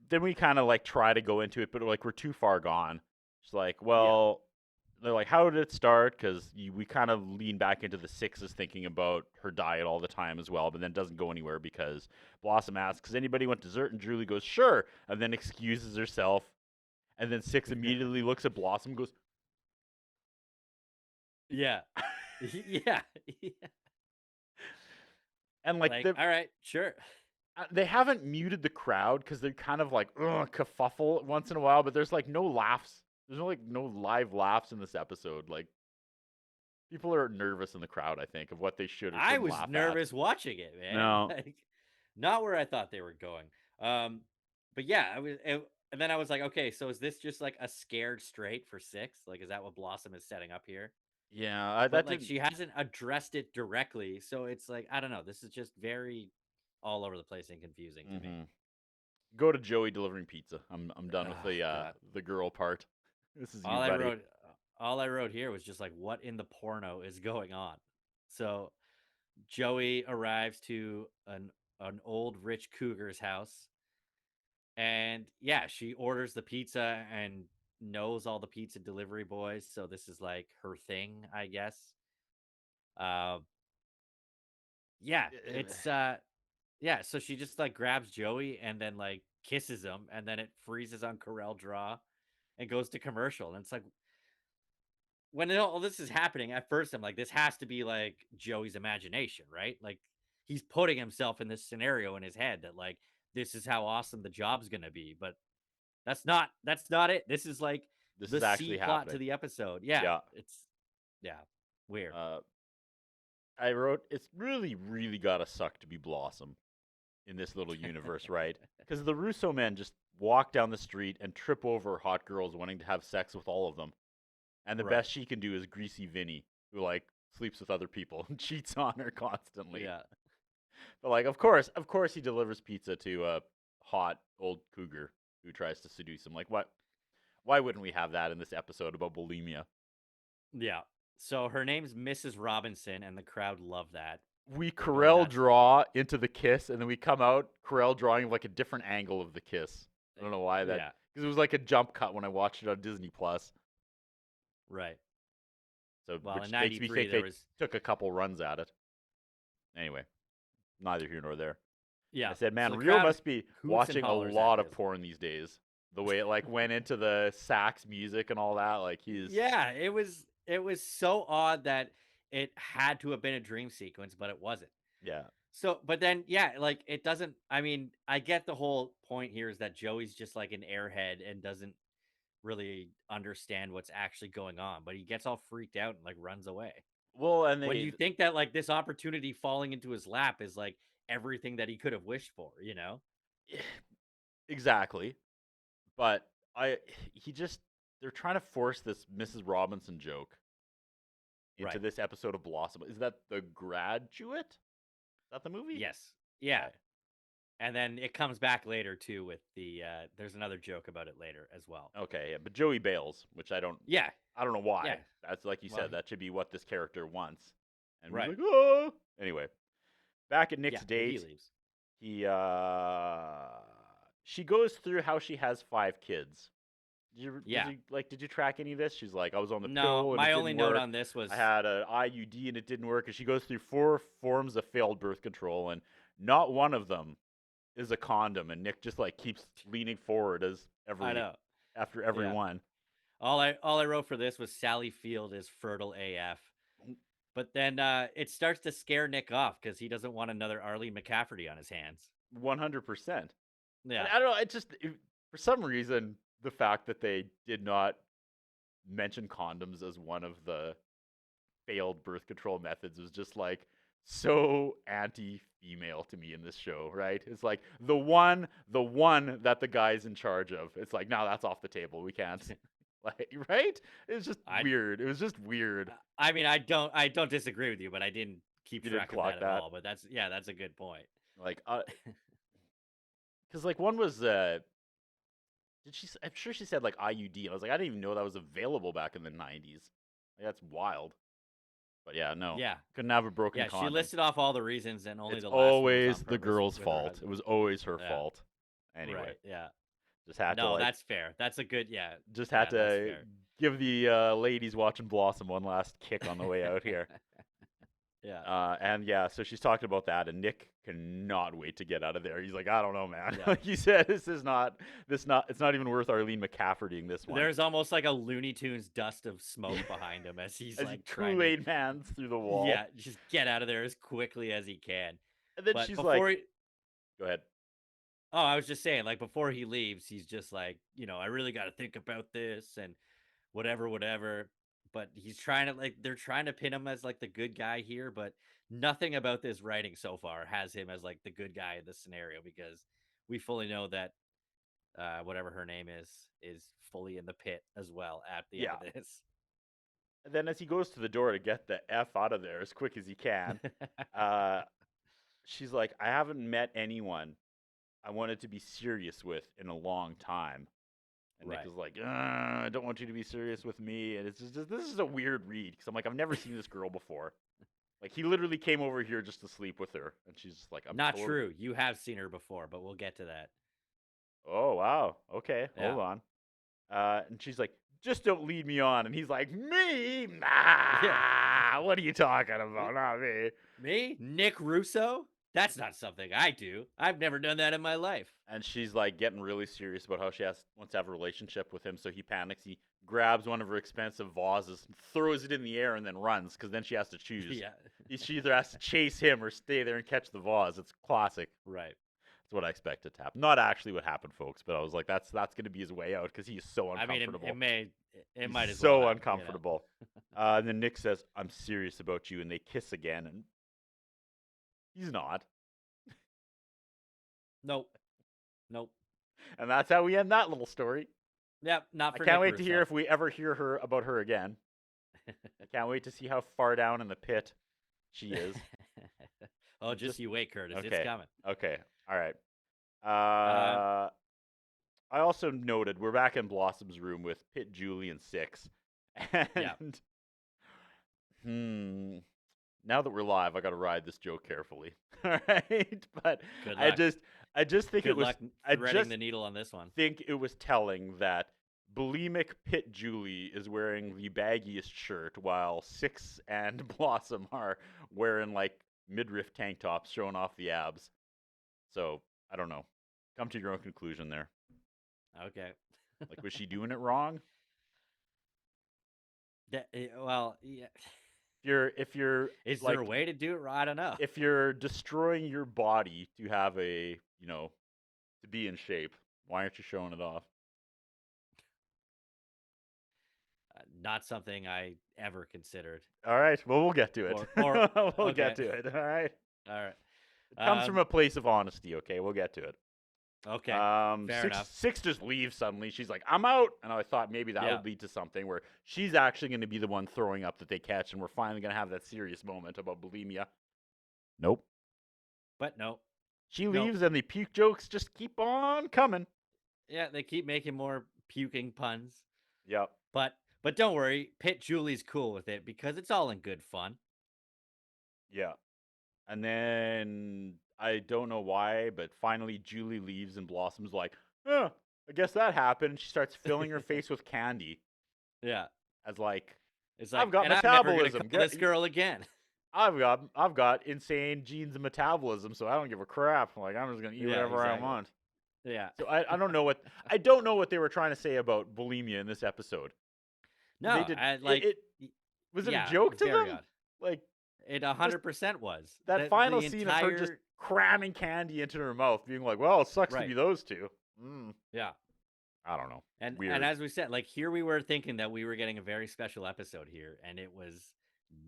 then we kind of like try to go into it, but like we're too far gone. It's like, well, they're like, how did it start? Because we kind of lean back into the Sixes thinking about her diet all the time as well, but then it doesn't go anywhere because Blossom asks, does anybody want dessert? And Julie goes, sure, and then excuses herself. And then Six immediately looks at Blossom and goes, Yeah. Yeah. and like, Like, all right, sure. they haven't muted the crowd because they're kind of like kerfuffle once in a while, but there's like no laughs. There's no live laughs in this episode. Like people are nervous in the crowd, I think, of what they should or I shouldn't was laugh at. nervous watching it, man. No. Like, not where I thought they were going. But yeah, and then I was like, okay, so is this just like a scared straight for Six? Like, is that what Blossom is setting up here? Yeah, But like, she hasn't addressed it directly, so it's like, I don't know. This is just very all over the place and confusing to me. Go to Joey delivering pizza. I'm done with God. the girl part. This is All you, I buddy. wrote here was just like, what in the porno is going on? So Joey arrives to an old rich cougar's house, and yeah, she orders the pizza and knows all the pizza delivery boys, so this is like her thing, I guess. Yeah, it's yeah, so she just like grabs Joey and then like kisses him, and then it freezes on Corel Draw and goes to commercial. And it's like, when all this is happening, at first I'm like, this has to be like Joey's imagination, right? Like he's putting himself in this scenario in his head that like this is how awesome the job's gonna be. But that's not it. This is like This the is actually C plot happening. to the episode. Yeah. It's weird. I wrote, it's really, really gotta suck to be Blossom in this little universe, right? Because the Russo men just walk down the street and trip over hot girls wanting to have sex with all of them. And the Right. best she can do is Greasy Vinny, who like sleeps with other people and cheats on her constantly. Yeah. But like, of course he delivers pizza to a hot old cougar who tries to seduce him. Like, what? Why wouldn't we have that in this episode about bulimia? Yeah. So her name's Mrs. Robinson, and the crowd love that. We going Corel nuts. draw into the kiss, and then we come out Corel drawing like a different angle of the kiss. I don't know why that, Yeah. because it was like a jump cut when I watched it on Disney Plus. Right. So Well, which in makes me 93, think there they was took a couple runs at it. Anyway, neither here nor there. yeah. I said, man, So the Rio crowd must be hoots and watching a hollers at lot of this. porn these days. The way it like went into the sax music and all that, like he's Yeah, it was so odd that it had to have been a dream sequence, but it wasn't. yeah. So, but then, yeah, like it doesn't. I mean, I get the whole point here is that Joey's just like an airhead and doesn't really understand what's actually going on, but he gets all freaked out and like runs away. Well, and When you think that like this opportunity falling into his lap is like everything that he could have wished for, you know? exactly. But they're trying to force this Mrs. Robinson joke into Right. this episode of Blossom. Is that The Graduate? Is that the movie? Yes. Yeah. Okay. And then it comes back later too with the there's another joke about it later as well. Okay, yeah, but Joey bails, which I don't Yeah. know why. Yeah. That's like you Well, said, that should be what this character wants. And Right. he's like, oh. Anyway, back at Nick's He date, leaves. she goes through how she has 5 kids. Yeah. Did you track any of this? She's like, I was on the pill No, and my it only didn't note work. on this was I had an IUD and it didn't work. And she goes through 4 forms of failed birth control, and not one of them is a condom. And Nick just like keeps leaning forward I know. after every Yeah. one. All I wrote for this was Sally Field is fertile AF. But then it starts to scare Nick off because he doesn't want another Arlene McCafferty on his hands. 100%. Yeah. I don't know. For some reason, the fact that they did not mention condoms as one of the failed birth control methods was just like so anti-female to me in this show, right? It's like the one that the guy's in charge of. It's like, no, that's off the table. We can't. Like, right? It's just weird. It was just weird. I mean, I don't disagree with you, but I didn't keep You didn't track of clock that at that? all. But that's a good point. Like, because like one was I'm sure she said like IUD, and I was like, I didn't even know that was available back in the 90s. Like, that's wild. But yeah, no. Yeah. Couldn't have a broken Yeah, condom. she listed off all the reasons, and only It's the last one was always on the purpose girl's with her fault. It husband. was always her Yeah. fault. Anyway, Right, yeah. just had to No, like, that's fair. That's a good, yeah. just had yeah, that's to fair. give the ladies watching Blossom one last kick on the way out here. Yeah. And yeah, so she's talking about that, and Nick cannot wait to get out of there. He's like, I don't know, man. Yeah. Like you said, it's not even worth Arlene McCaffertying this one. There's almost like a Looney Tunes dust of smoke behind him as he's as like he trying to, Kool-Aid mans through the wall. yeah, just get out of there as quickly as he can. And then But she's before like, he, go ahead. oh, I was just saying, like before he leaves, he's just like, I really got to think about this and whatever. But he's trying to they're trying to pin him as like the good guy here, but nothing about this writing so far has him as like the good guy in this scenario, because we fully know that whatever her name is fully in the pit as well at the end of this. And then as he goes to the door to get the F out of there as quick as he can, she's like, I haven't met anyone I wanted to be serious with in a long time. And Right. Nick is like, I don't want you to be serious with me. And it's just this is a weird read, because I'm like, I've never seen this girl before. Like, he literally came over here just to sleep with her. And she's just like, I'm Not true. You have seen her before, but we'll get to that. Oh, wow. Okay, Yeah. hold on. And she's like, just don't lead me on. And he's like, me? Nah. Yeah. What are you talking about? Not me. Me? Nick Russo? That's not something I do. I've never done that in my life. And she's like getting really serious about how she wants to have a relationship with him. So he panics. He grabs one of her expensive vases, throws it in the air, and then runs, because then she has to choose. Yeah. She either has to chase him or stay there and catch the vase. It's classic. Right. That's what I expected to happen. Not actually what happened, folks, but I was like, that's going to be his way out, because he is so uncomfortable. I mean, it might He's as so well happen, uncomfortable. And then Nick says, I'm serious about you, and they kiss again, and he's not. Nope. And that's how we end that little story. Yep, not I for can't Nick wait to hear Russo. if we ever hear about her again. I can't wait to see how far down in the pit she is. Oh, just you wait, Curtis. Okay. It's coming. Okay. All right. I also noted we're back in Blossom's room with Pitt, Julie, and Six. And now that we're live, I got to ride this joke carefully. All right, but Good I luck. just think Good it was luck I threading just the needle on this one. think it was telling that bulimic Pitt Julie is wearing the baggiest shirt, while Six and Blossom are wearing like midriff tank tops showing off the abs. So I don't know. Come to your own conclusion there. Okay. Like, was she doing it wrong? Well, yeah. If you're Is like, there a way to do it? I don't know. if you're destroying your body to have a, to be in shape, why aren't you showing it off? Not something I ever considered. All right. Well, we'll get to it. We'll get okay. to it. All right. All right. It comes from a place of honesty. Okay. We'll get to it. Okay. Fair enough. Six just leaves suddenly. She's like, I'm out. And I thought maybe that Yeah. would lead to something where she's actually going to be the one throwing up that they catch, and we're finally going to have that serious moment about bulimia. Nope. But no. She Nope. leaves, and the puke jokes just keep on coming. Yeah, they keep making more puking puns. Yep. But don't worry, Pit Julie's cool with it because it's all in good fun. Yeah. And then I don't know why, but finally Julie leaves, and Blossom's like, I guess that happened. She starts filling her face with candy Yeah. as like, It's like, I've got and I'm never metabolism. gonna call this girl again. I've got insane genes and metabolism, so I don't give a crap. Like, I'm just gonna eat whatever I want. Yeah. So I don't know what they were trying to say about bulimia in this episode. No, they did, I like. was it yeah, a joke to very them? odd. Like, It 100% was. that final the scene of her just cramming candy into her mouth, being like, "Well, it sucks to be those two." Yeah. I don't know. And Weird. as we said, like here we were thinking that we were getting a very special episode here, and it was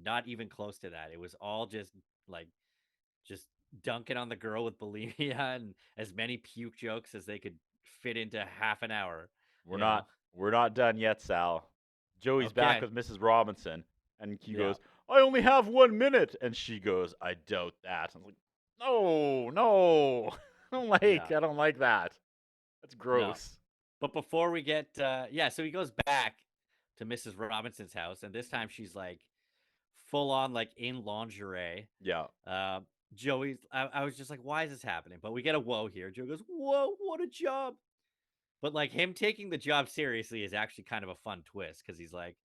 not even close to that. It was all just dunking on the girl with bulimia and as many puke jokes as they could fit into half an hour. We're not done yet, Sal. Joey's back Okay. with Mrs. Robinson, and he Yeah. goes, "I only have 1 minute," and she goes, "I doubt that." I'm like, no, I don't like that. That's gross. But before we get, so he goes back to Mrs. Robinson's house, and this time she's like full on like in lingerie. Yeah. Joey's, I was just like, why is this happening? But we get a whoa here. Joe goes, whoa, what a job. But like him taking the job seriously is actually kind of a fun twist because he's like,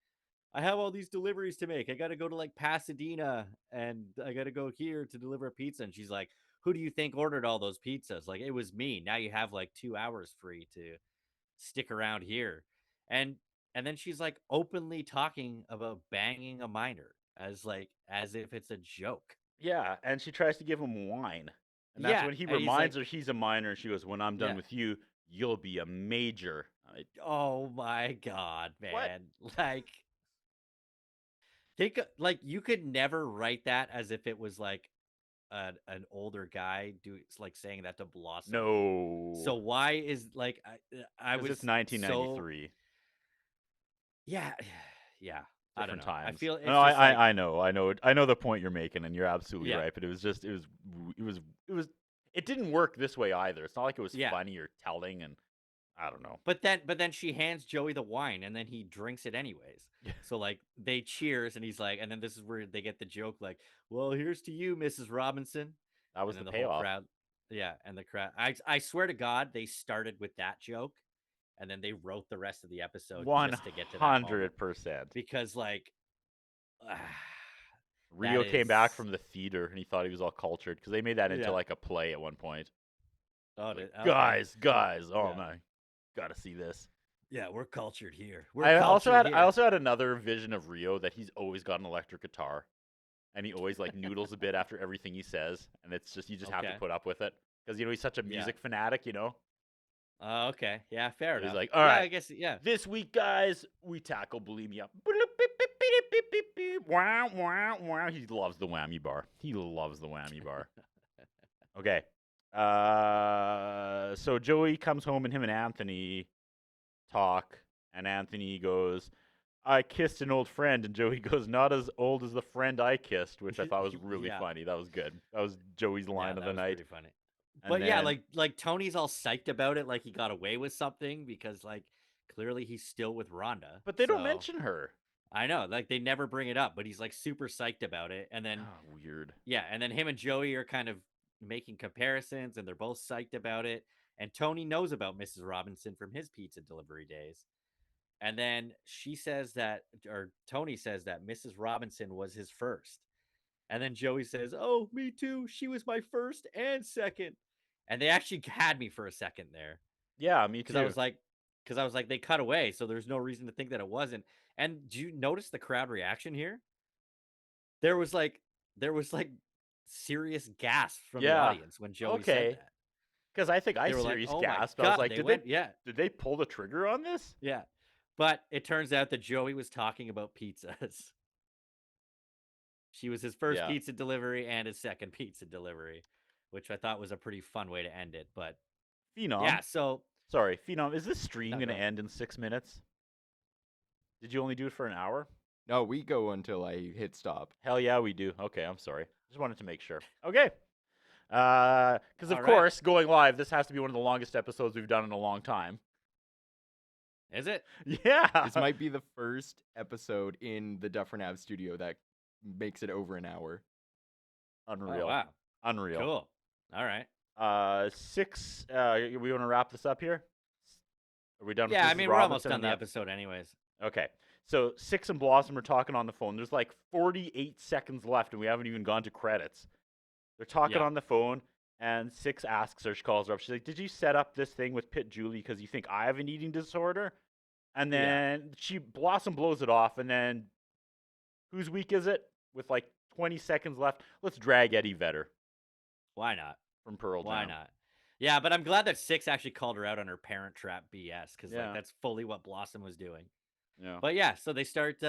I have all these deliveries to make. I got to go to like Pasadena and I got to go here to deliver a pizza. And she's like, who do you think ordered all those pizzas? Like, it was me. Now you have like 2 hours free to stick around here. And then she's like openly talking about banging a minor as if it's a joke. Yeah, and she tries to give him wine. And that's when he reminds her he's a minor, and she goes, "When I'm done with you, you'll be a major." Oh my God, man. What? Like, you could never write that as if it was like an older guy saying that to Blossom. No. So why is like I was it's 1993. Yeah. I don't Different know. times. I feel it's no, just I know the point you're making, and you're absolutely right. But it didn't work this way either. It's not like it was funny or telling, and I don't know. But then she hands Joey the wine, and then he drinks it anyways. So like they cheers, and he's like, and then this is where they get the joke, like, "Well, here's to you, Mrs. Robinson." That was the payoff. whole crowd. Yeah, and the crowd. I swear to God, they started with that joke, and then they wrote the rest of the episode just to get to that moment. 100%. Because like, Rio came back from the theater, and he thought he was all cultured because they made that into like a play at one point. Oh, like, guys! Oh my, gotta see this. Yeah, we're cultured here. I also had another vision of Rio that he's always got an electric guitar, and he always like noodles a bit after everything he says, and it's just you just have to put up with it because he's such a music fanatic, Okay, yeah, fair enough. He's like, all right, I guess, this week, guys, we tackle bulimia. Wow, wow, wow. He loves the whammy bar. Okay. So Joey comes home, and him and Anthony talk, and Anthony goes, "I kissed an old friend," and Joey goes, "Not as old as the friend I kissed," which I thought was really funny. That was good. That was Joey's line of the night. Pretty funny. But like Tony's all psyched about it, like he got away with something because like clearly he's still with Rhonda. But they don't mention her. I know, like they never bring it up, but he's like super psyched about it. And then weird. Yeah, and then him and Joey are kind of making comparisons, and they're both psyched about it. And Tony knows about Mrs. Robinson from his pizza delivery days. And then Tony says that Mrs. Robinson was his first. And then Joey says, "Oh, me too. She was my first and second." And they actually had me for a second there. Yeah, me too. Because I was like, they cut away, so there's no reason to think that it wasn't. And do you notice the crowd reaction here? There was like serious gasps from the audience when Joey said that. Because I think I serious gasped. I was like, did they pull the trigger on this? Yeah. But it turns out that Joey was talking about pizzas. She was his first pizza delivery and his second pizza delivery, which I thought was a pretty fun way to end it. But Phenom. Yeah, so Sorry, Phenom. Is this stream No, going to go. end in 6 minutes? Did you only do it for an hour? No, we go until I hit stop. Hell yeah, we do. Okay, I'm sorry. Just wanted to make sure. Okay. Because of All right. course, going live, this has to be one of the longest episodes we've done in a long time. is it? Yeah. This might be the first episode in the Dufferin studio that makes it over an hour. Unreal. Oh, wow. Unreal. Cool. All right. 6. We want to wrap this up here? Are we done with Yeah, I Mrs. mean, we're almost Robinson done and the episode anyways. Okay. So 6 and Blossom are talking on the phone. There's like 48 seconds left, and we haven't even gone to credits. They're talking Yeah. on the phone, and 6 asks her, she calls her up. She's like, did you set up this thing with Pit Julie because you think I have an eating disorder? And then Blossom blows it off, and then whose week is it? With like 20 seconds left, let's drag Eddie Vedder Why not? from Pearl Why Jam. not? Yeah, but I'm glad that 6 actually called her out on her Parent Trap BS because Yeah. like that's fully what Blossom was doing. Yeah. But yeah, so they start.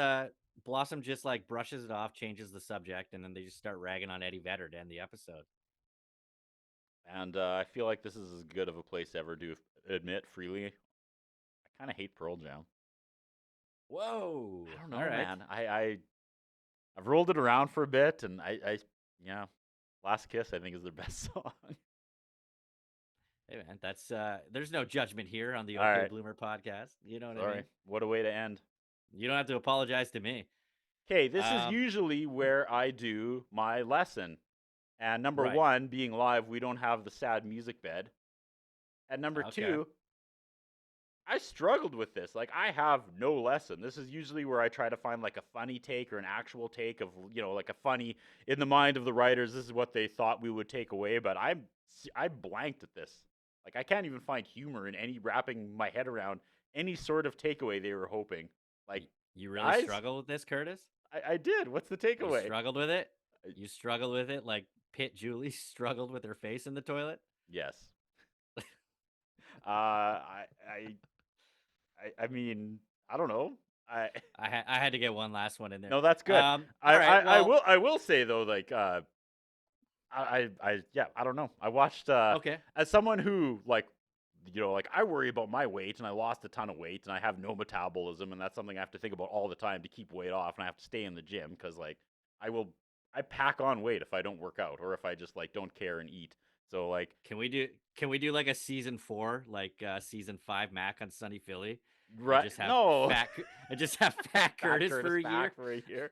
Blossom just like brushes it off, changes the subject, and then they just start ragging on Eddie Vedder to end the episode. And I feel like this is as good of a place ever to admit freely. I kind of hate Pearl Jam. Whoa! I don't know, All right. man. I've rolled it around for a bit, and yeah, Last Kiss I think is their best song. Hey man, that's there's no judgment here on the All OK right. Bloomer podcast. You know what I Sorry, mean? what a way to end. You don't have to apologize to me. Okay, this is Um, usually where I do my lesson. And number Right. 1, being live, we don't have the sad music bed. And number Okay. 2, I struggled with this. Like, I have no lesson. This is usually where I try to find like a funny take or an actual take of, like a funny, in the mind of the writers, this is what they thought we would take away. But I blanked at this. Like, I can't even find humor in any wrapping my head around any sort of takeaway they were hoping. Like, You really guys, struggle with this, Curtis? I did. What's the You takeaway? struggled with it? You struggled with it like Pit Julie struggled with her face in the toilet? Yes. I mean, I don't know. I had to get one last one in there. No, that's good. All right, I will say though, like I don't know. I watched okay. as someone who like I worry about my weight, and I lost a ton of weight, and I have no metabolism, and that's something I have to think about all the time to keep weight off, and I have to stay in the gym because like I pack on weight if I don't work out or if I just like don't care and eat. So like, Can we do like a season 4, like season 5 Mac on Sunny Philly? right? Just have No. and just have Fat Curtis Curtis for a back year. for a year.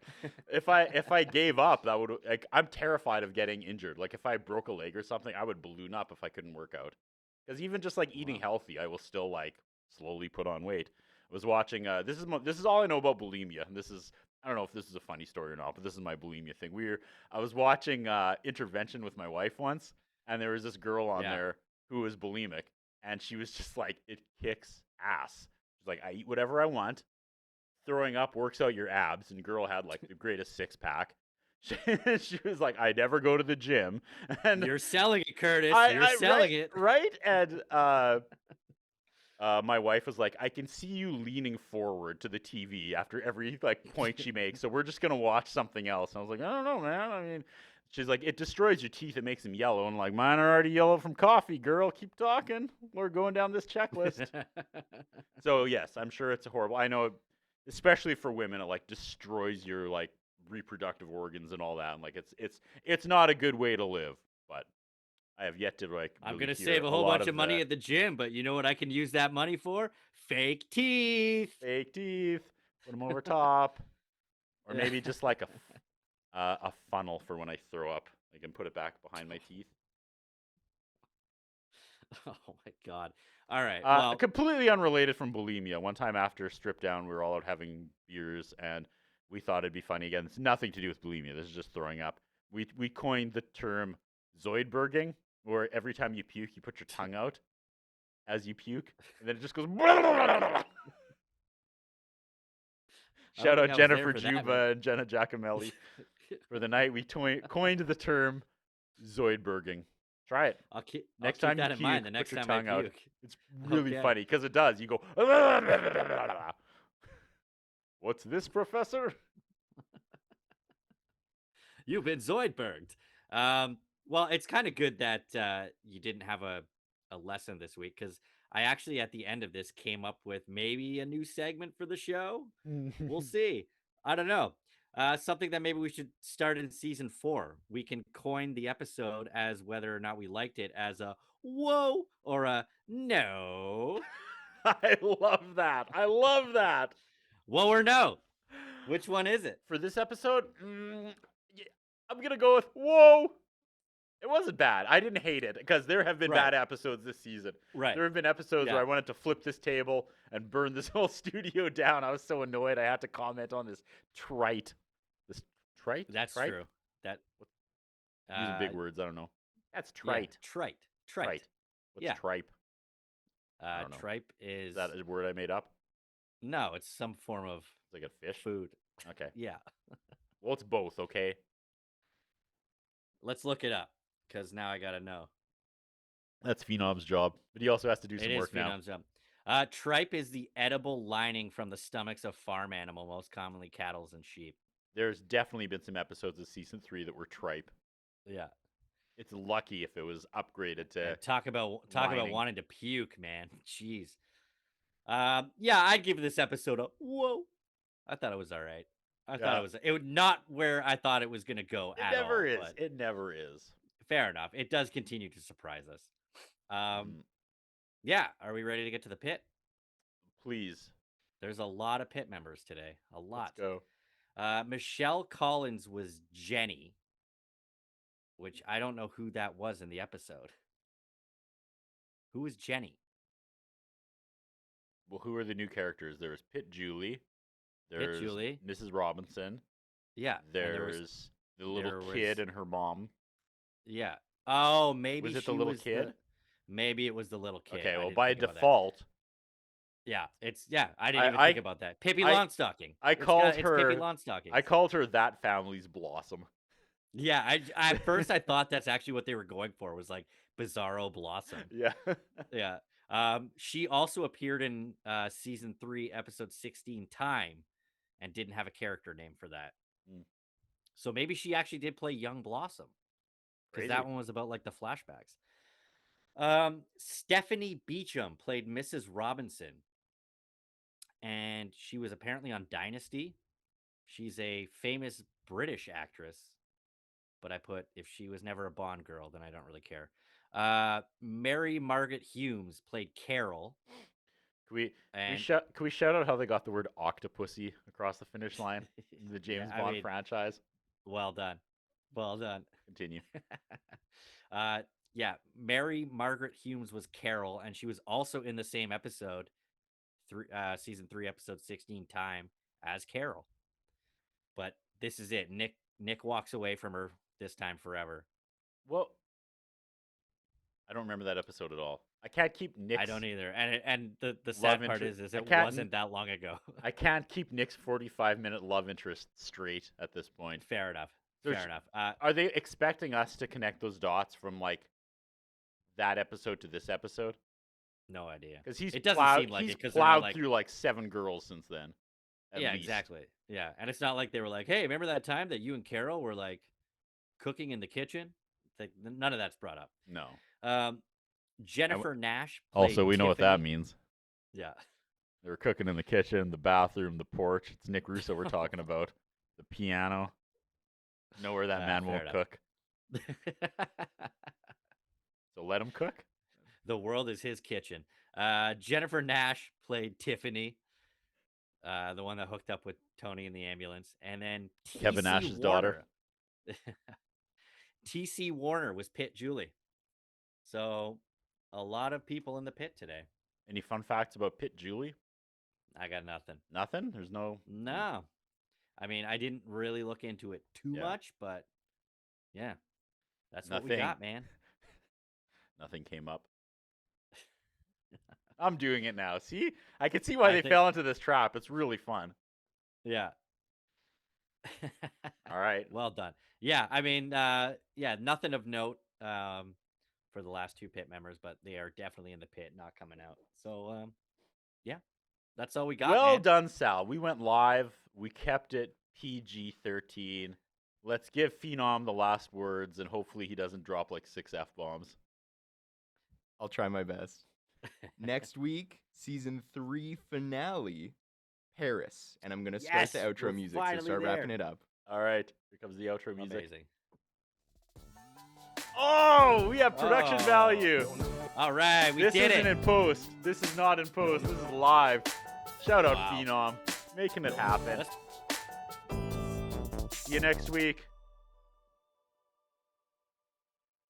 If I gave up, that would like I'm terrified of getting injured. Like if I broke a leg or something, I would balloon up if I couldn't work out. Because even just like eating healthy, I will still like slowly put on weight. I was watching. This is all I know about bulimia. And this is I don't know if this is a funny story or not, but this is my bulimia thing. I was watching Intervention with my wife once, and there was this girl on there who was bulimic, and she was just like, it kicks ass. She's like, I eat whatever I want. Throwing up works out your abs, and girl had like the greatest 6-pack. She was like, I never go to the gym. And You're selling it, Curtis. You're selling it. Right? And my wife was like, I can see you leaning forward to the TV after every like point she makes, so we're just gonna watch something else. And I was like, I don't know, man. I mean, she's like, it destroys your teeth, it makes them yellow. And I'm like, mine are already yellow from coffee, girl. Keep talking. We're going down this checklist. So yes, I'm sure it's horrible. I know, especially for women, it like destroys your like reproductive organs and all that. And like it's not a good way to live. But I have yet to like. I'm really gonna hear save a whole lot bunch of money the at the gym, but you know what I can use that money for? Fake teeth. fake teeth. Put them over top, or Yeah. maybe just like a funnel for when I throw up. I can put it back behind my teeth. Oh my god. All right. Well, Completely unrelated from bulimia. One time after Strip Down, we were all out having beers, and we thought it'd be funny. Again, it's nothing to do with bulimia. This is just throwing up. We coined the term Zoidberging, where every time you puke, you put your tongue out as you puke, and then it just goes. Shout out think I was there Jennifer for that, Juba man. and Jenna Giacomelli. For the night, we coined the term Zoidberging. Try it. I'll keep Next I'll time keep you that in mind the puke, next put your time tongue I out. puke. It's really Okay. funny because it does. You go, what's this, Professor? You've been Zoidberged. Well, it's kind of good that you didn't have a a lesson this week because I actually at the end of this came up with maybe a new segment for the show. We'll see. I don't know. Something that maybe we should start in season 4. We can coin the episode as whether or not we liked it as a whoa or a no. I love that. I love that. Whoa or no. Which one is it? For this episode, I'm going to go with whoa. It wasn't bad. I didn't hate it because there have been Right. bad episodes this season. Right. There have been episodes Yeah. where I wanted to flip this table and burn this whole studio down. I was so annoyed I had to comment on this trite. This trite? That's Trite? true. That Using big words, I don't know. That's yeah, trite. trite. What's Yeah. tripe? I don't know. Tripe is Is that a word I made up? no, it's some form of It's like a fish? food. Okay. Yeah. Well, it's both, okay? Let's look it up because now I gotta know. That's Phenom's job. But he also has to do some It is work now. Phenom's job. Tripe is the edible lining from the stomachs of farm animal, most commonly cattle and sheep. There's definitely been some episodes of season 3 that were tripe. Yeah. It's lucky if it was upgraded to And talk about lining. wanting to puke, man. Jeez. Yeah, I'd give this episode a whoa. I thought it was all right. I thought it was not where I thought it was gonna go It at never all. is. But It never is. fair enough. It does continue to surprise us. Yeah. Are we ready to get to the pit? Please. There's a lot of pit members today. A lot. Let's go. Michelle Collins was Jenny, which I don't know who that was in the episode. Who was Jenny? Well, who are the new characters? There's Pit Julie. There's Julie. Mrs. Robinson. Yeah. and there There's was- the little there kid was- and her mom. yeah. Oh, maybe Was it she the little was kid? maybe it was the little kid. Okay, I well, didn't by think about that. default, Yeah, I didn't even I- think about that. Pippi I- Longstocking. I It's called got- it's her- Pippi Longstocking. I called her that family's Blossom. Yeah, at first I thought that's actually what they were going for was like Bizarro Blossom. Yeah. Yeah. She also appeared in season 3, episode 16, Time, and didn't have a character name for that. Mm. So maybe she actually did play Young Blossom because Crazy. that one was about like the flashbacks. Stephanie Beacham played Mrs. Robinson, and she was apparently on Dynasty. She's a famous British actress, but I put if she was never a Bond girl, then I don't really care. Mary Margaret Humes played Carol. Can And we shout out how they got the word octopussy across the finish line in the James I Bond mean- franchise? well done. Well done. Continue. Yeah, Mary Margaret Humes was Carol, and she was also in the same episode, season 3, episode 16, Time, as Carol. But this is it. Nick walks away from her this time forever. Well, I don't remember that episode at all. I can't keep Nick's. I don't either. And the sad part interest- is I it can't- wasn't that long ago. I can't keep Nick's 45-minute love interest straight at this point. Fair enough. There's- Fair enough. Are they expecting us to connect those dots from like that episode to this episode? No idea. Because he's It doesn't plowed, seem like he's it, 'cause they're not, plowed like- through like 7 girls since then. at Yeah, least. exactly. Yeah, and it's not like they were like, "Hey, remember that time that you and Carol were like cooking in the kitchen?" It's like none of that's brought up. No. Jennifer Nash. Also, played we know what that Tiffany. means. Yeah. They were cooking in the kitchen, the bathroom, the porch. It's Nick Russo we're talking about. The piano. Know where that man fair won't enough. cook. So let him cook. The world is his kitchen. Jennifer Nash played Tiffany, the one that hooked up with Tony in the ambulance, and then Kevin T.C. Nash's daughter. T.C. Warner was Pit Julie. So a lot of people in the pit today. Any fun facts about Pit Julie? I got nothing. Nothing? There's no... No. I mean, I didn't really look into it too Yeah. much, but yeah, that's what we Nothing. got, man. Nothing came up. I'm doing it now. See? I can see why I they think- fell into this trap. It's really fun. Yeah. All right. Well done. Yeah, I mean, yeah, nothing of note for the last two pit members, but they are definitely in the pit, not coming out. So, yeah, that's all we got. Well man. done, Sal. We went live. We kept it PG-13. Let's give Phenom the last words, and hopefully he doesn't drop like 6 F-bombs. I'll try my best. Next week, season 3 finale, Paris. And I'm going to start the Yes, outro we're music, so finally start there. wrapping it up. All right, here comes the outro music. Amazing. Oh, we have production Oh. value. All right, we This did isn't it. in post. This is not in post. This is live. Shout out Wow. Phenom, making it happen. Let's- See you next week.